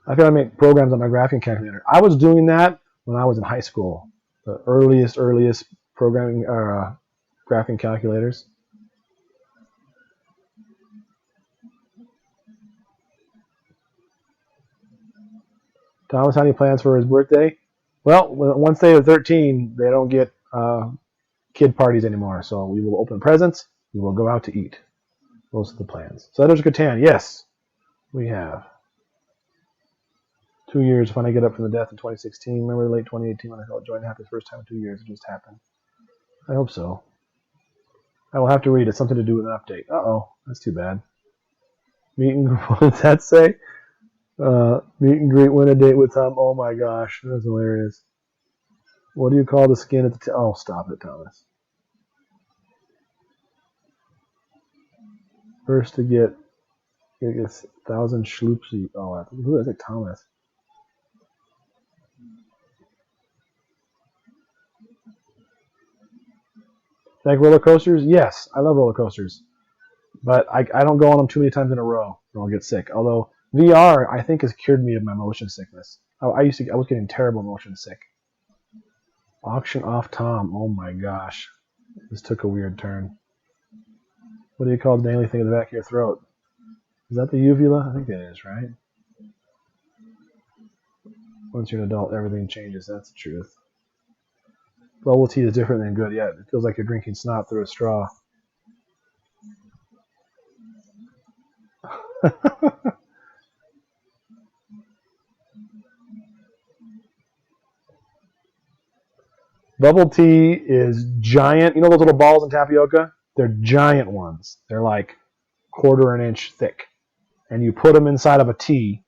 I've got to make programs on my graphing calculator. I was doing that when I was in high school. The earliest programming graphing calculators. Thomas, any plans for his birthday? Well, once they are 13, they don't get kid parties anymore. So we will open presents. We will go out to eat. Those are the plans. Settlers of Catan, yes, we have. 2 years when I get up from the death in 2016. Remember late 2018 when I felt joy and happy the first time in 2 years. It just happened. I hope so. I will have to read it. Something to do with an update. Uh-oh, that's too bad. Meet and what does that say? Meet and greet, win a date with Tom. Oh my gosh, that's hilarious. What do you call the skin at the oh, stop it, Thomas. First to get 1,000 schloopsy. Oh, who is it? Thomas. Like roller coasters? Yes, I love roller coasters. But I don't go on them too many times in a row or I'll get sick. Although VR, I think, has cured me of my motion sickness. I was getting terrible motion sick. Auction off Tom. Oh my gosh. This took a weird turn. What do you call the dangly thing in the back of your throat? Is that the uvula? I think it is, right? Once you're an adult, everything changes. That's the truth. Bubble tea is different than good. Yeah, it feels like you're drinking snot through a straw. Bubble tea is giant. You know those little balls in tapioca? They're giant ones. They're like 1/4 inch thick. And you put them inside of a tea,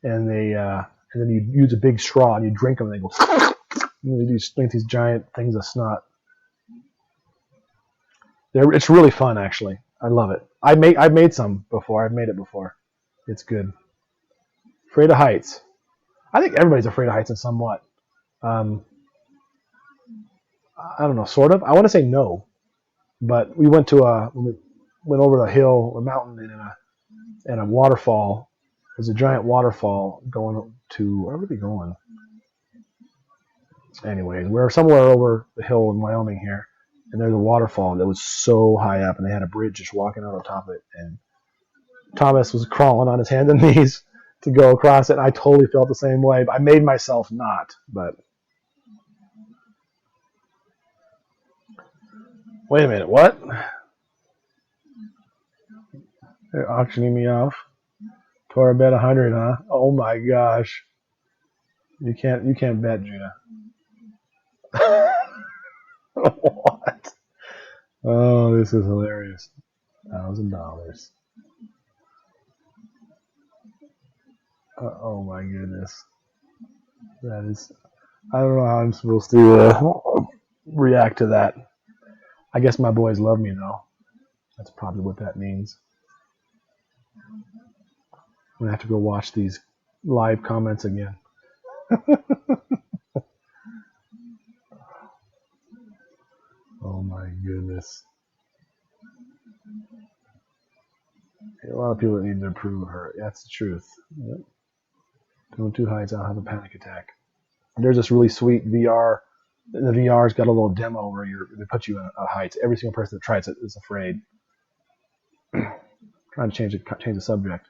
and then you use a big straw and you drink them, and they go. You drink these giant things of snot. It's really fun, actually. I love it. I've made some before. I've made it before. It's good. Afraid of heights. I think everybody's afraid of heights in somewhat. Um, I don't know, sort of. I want to say no, but we went over a hill, a mountain, and a waterfall. There's a giant waterfall going to where are we going? Anyways, we're somewhere over the hill in Wyoming here, and there's a waterfall that was so high up, and they had a bridge just walking out on top of it, and Thomas was crawling on his hands and knees to go across it. And I totally felt the same way. I made myself not, but wait a minute, what? They're auctioning me off. Tora bet 100, huh? Oh my gosh. You can't bet, Judah. What? Oh, this is hilarious. $1,000. Oh my goodness. That is. I don't know how I'm supposed to react to that. I guess my boys love me though. That's probably what that means. I'm gonna have to go watch these live comments again. Oh my goodness. A lot of people that need to improve her. That's the truth. Yep. Doing too heights, I'll have a panic attack. There's this really sweet VR. The VR's got a little demo where they put you in a heights. Every single person that tries it is afraid. Trying to change the subject.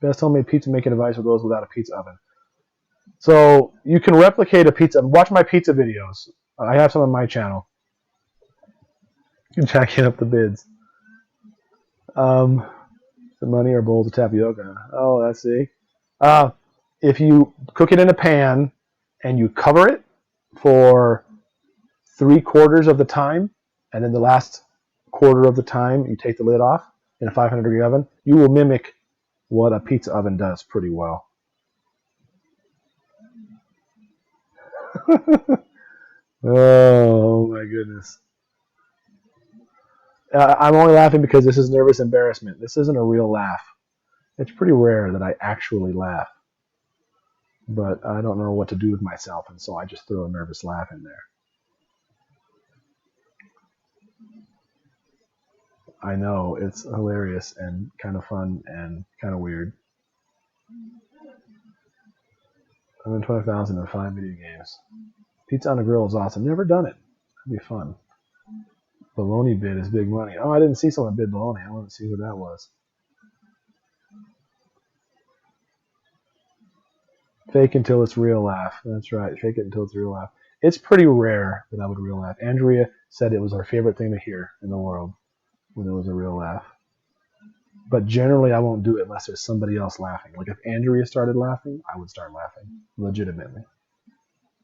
Best homemade pizza making advice for those without a pizza oven. So you can replicate a pizza. Watch my pizza videos. I have some on my channel. You can jacking up the bids. The money or bowls of tapioca. Oh, let's see. If you cook it in a pan and you cover it for 3/4 of the time, and then the last quarter of the time you take the lid off in a 500-degree oven, you will mimic what a pizza oven does pretty well. Oh my goodness. I'm only laughing because this is nervous embarrassment. This isn't a real laugh. It's pretty rare that I actually laugh. But I don't know what to do with myself, and so I just throw a nervous laugh in there. I know, it's hilarious and kind of fun and kind of weird. 120,000 in 5 video games. Pizza on the grill is awesome. Never done it. That'd be fun. Baloney bid is big money. Oh, I didn't see someone bid baloney. I wanted to see who that was. Fake until it's real laugh. That's right. Fake it until it's real laugh. It's pretty rare that I would real laugh. Andrea said it was her favorite thing to hear in the world when it was a real laugh. But generally, I won't do it unless there's somebody else laughing. Like if Andrea started laughing, I would start laughing legitimately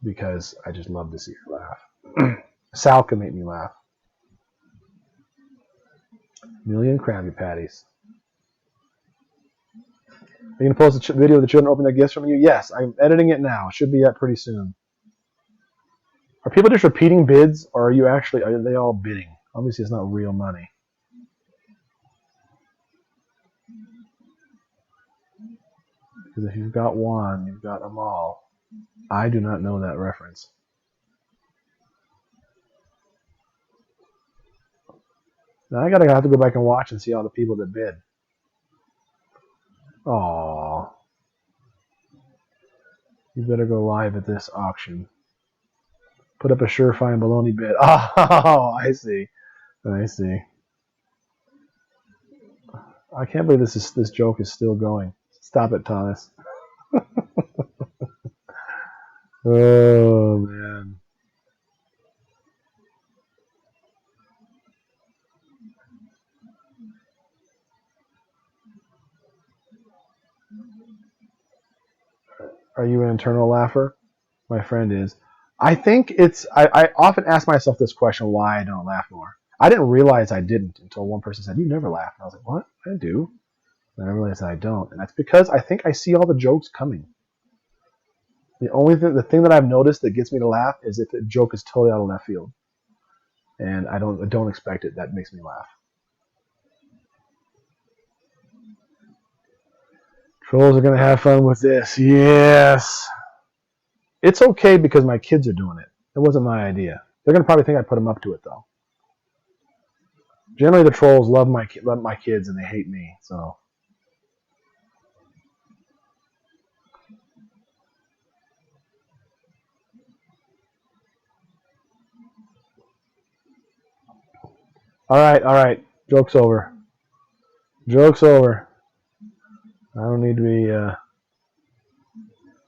because I just love to see her laugh. Sal can make me laugh. Million Krabby Patties. Are you going to post a video of the children opening their gifts from you? Yes, I'm editing it now. It should be up pretty soon. Are people just repeating bids, or are they all bidding? Obviously, it's not real money. Because if you've got one, you've got them all. I do not know that reference. Now I have to go back and watch and see all the people that bid. Aww. You better go live at this auction. Put up a surefire baloney bid. Oh, I see. I see. I can't believe this joke is still going. Stop it, Thomas. Oh, man. Are you an internal laugher? My friend is. I think it's, I often ask myself this question, why I don't laugh more. I didn't realize I didn't until one person said, you never laugh. And I was like, what? I do. And I realized that I don't. And that's because I think I see all the jokes coming. The thing that I've noticed that gets me to laugh is if the joke is totally out of left field. And I don't expect it. That makes me laugh. Trolls are going to have fun with this. Yes. It's okay because my kids are doing it. It wasn't my idea. They're going to probably think I put them up to it, though. Generally, the trolls love my kids and they hate me. So. All right. Joke's over. Joke's over. I don't need to be.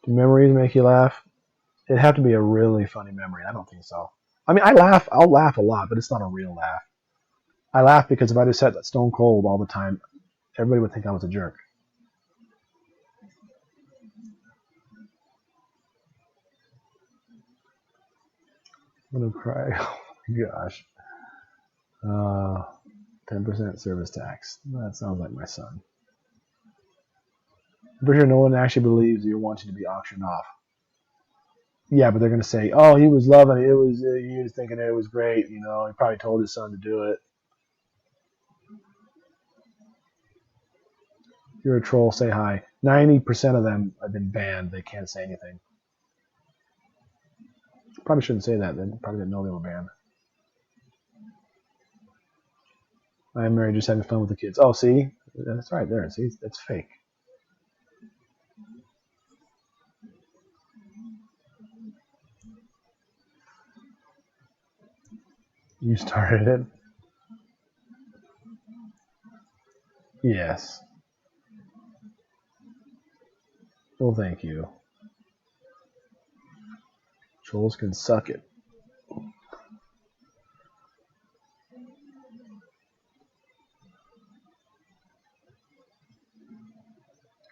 Do memories make you laugh? It'd have to be a really funny memory. I don't think so. I mean, I'll laugh a lot, but it's not a real laugh. I laugh because if I just sat stone cold all the time, everybody would think I was a jerk. I'm going to cry. Oh my gosh. 10% service tax. That sounds like my son. I'm pretty sure no one actually believes you're wanting to be auctioned off. Yeah, but they're going to say, oh, he was loving it. He was thinking it was great. You know, he probably told his son to do it. If you're a troll, say hi. 90% of them have been banned. They can't say anything. Probably shouldn't say that. They probably didn't know they were banned. I'm married, just having fun with the kids. Oh, see? That's right there. See? That's fake. You started it? Yes. Well, thank you. Trolls can suck it.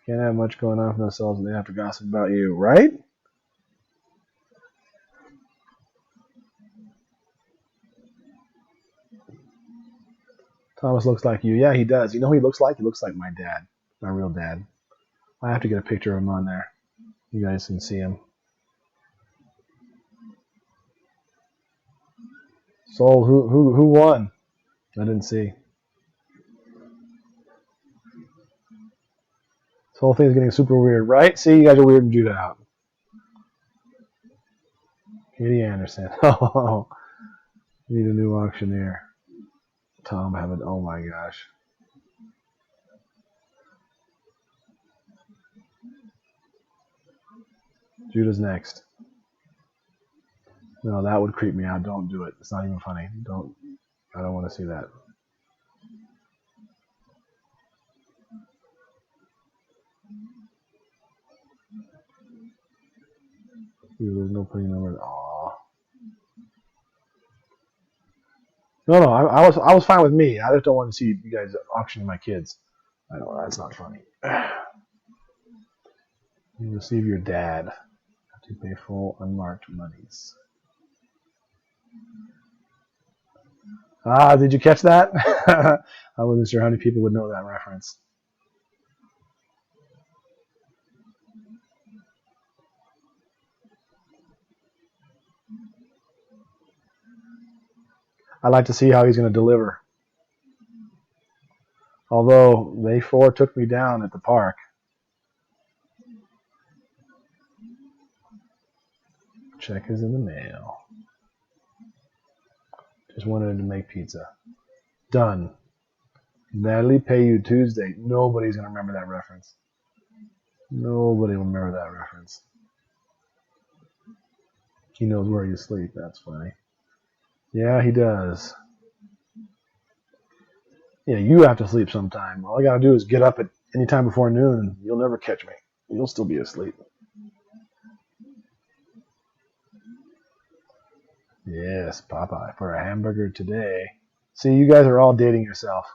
Can't have much going on for themselves and they have to gossip about you, right? Thomas looks like you. Yeah, he does. You know who he looks like? He looks like my dad, my real dad. I have to get a picture of him on there. You guys can see him. Soul, who won? I didn't see. This whole thing is getting super weird, right? See, you guys are weirding Judah out. Katie Anderson. Oh, need a new auctioneer. Tom haven't. Oh my gosh. Judah's next. No, that would creep me out. Don't do it. It's not even funny. Don't. I don't want to see that. There's no putting number. Aw. No. I was fine with me. I just don't want to see you guys auctioning my kids. I know that's not funny. You receive your dad. Have to pay full unmarked monies. Ah, did you catch that? I wasn't sure how many people would know that reference. I'd like to see how he's going to deliver. Although they 4 took me down at the park. Check is in the mail. Just wanted to make pizza. Done. Natalie, pay you Tuesday. Nobody's going to remember that reference. Nobody will remember that reference. He knows where you sleep. That's funny. Yeah, he does. Yeah, you have to sleep sometime. All I got to do is get up at any time before noon, and you'll never catch me. You'll still be asleep. Yes, Popeye, for a hamburger today. See, you guys are all dating yourself.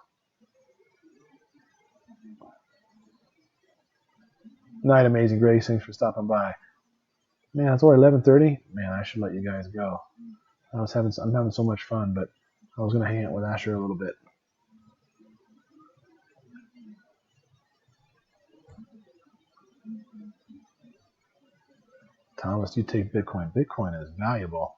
Night, Amazing Grace. Thanks for stopping by. Man, it's only 11:30. Man, I should let you guys go. I'm having so much fun, but I was going to hang out with Asher a little bit. Thomas, you take Bitcoin. Bitcoin is valuable.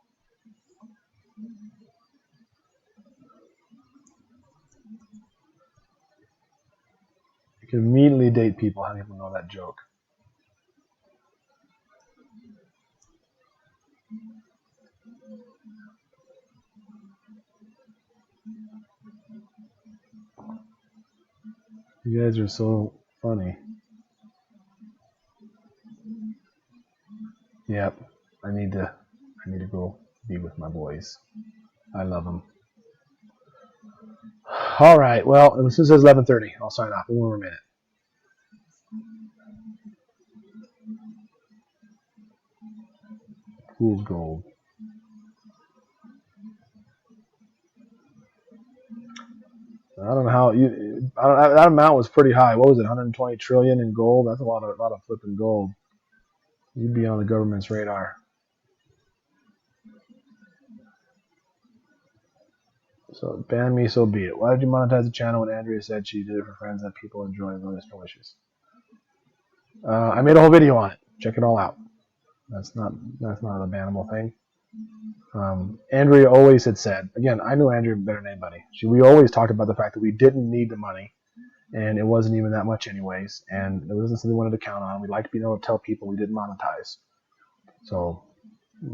You can immediately date people. How many people know that joke? You guys are so funny. Yep, I need to go be with my boys. I love them. All right, well, this is 11:30. I'll sign off in 1 more minute. Fool's gold. I don't know how that amount was pretty high. What was it? 120 trillion in gold. That's a lot of flipping gold. You'd be on the government's radar. So ban me, so be it. Why did you monetize the channel when Andrea said she did it for friends and people enjoying the no wishes? I made a whole video on it. Check it all out. That's not a bannable thing. Andrea always had said, again, I knew Andrea better than anybody. We always talked about the fact that we didn't need the money, and it wasn't even that much anyways, and it wasn't something we wanted to count on. We liked to be able to tell people we didn't monetize. So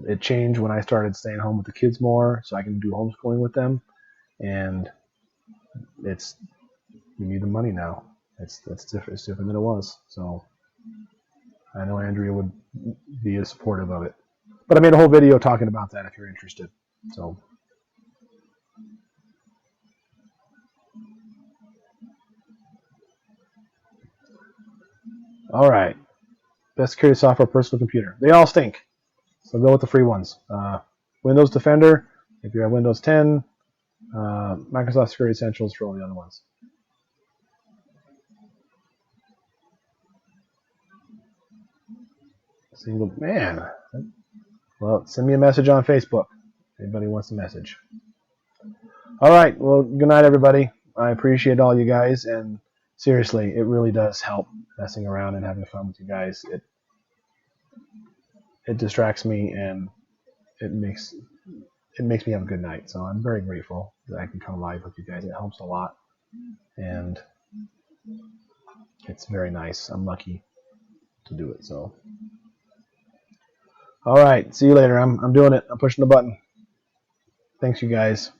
it changed when I started staying home with the kids more, so I can do homeschooling with them, and we need the money now. It's different. It's different than it was. So I know Andrea would be supportive of it. But I made a whole video talking about that if you're interested. So, all right. Best security software, personal computer. They all stink. So go with the free ones. Windows Defender, if you have Windows 10. Microsoft Security Essentials for all the other ones. Single man. Well, send me a message on Facebook. Anybody wants a message. All right. Well, good night, everybody. I appreciate all you guys, and seriously, it really does help messing around and having fun with you guys. It distracts me, and it makes me have a good night. So I'm very grateful that I can come live with you guys. It helps a lot, and it's very nice. I'm lucky to do it. So. All right. See you later. I'm doing it. I'm pushing the button. Thanks, you guys.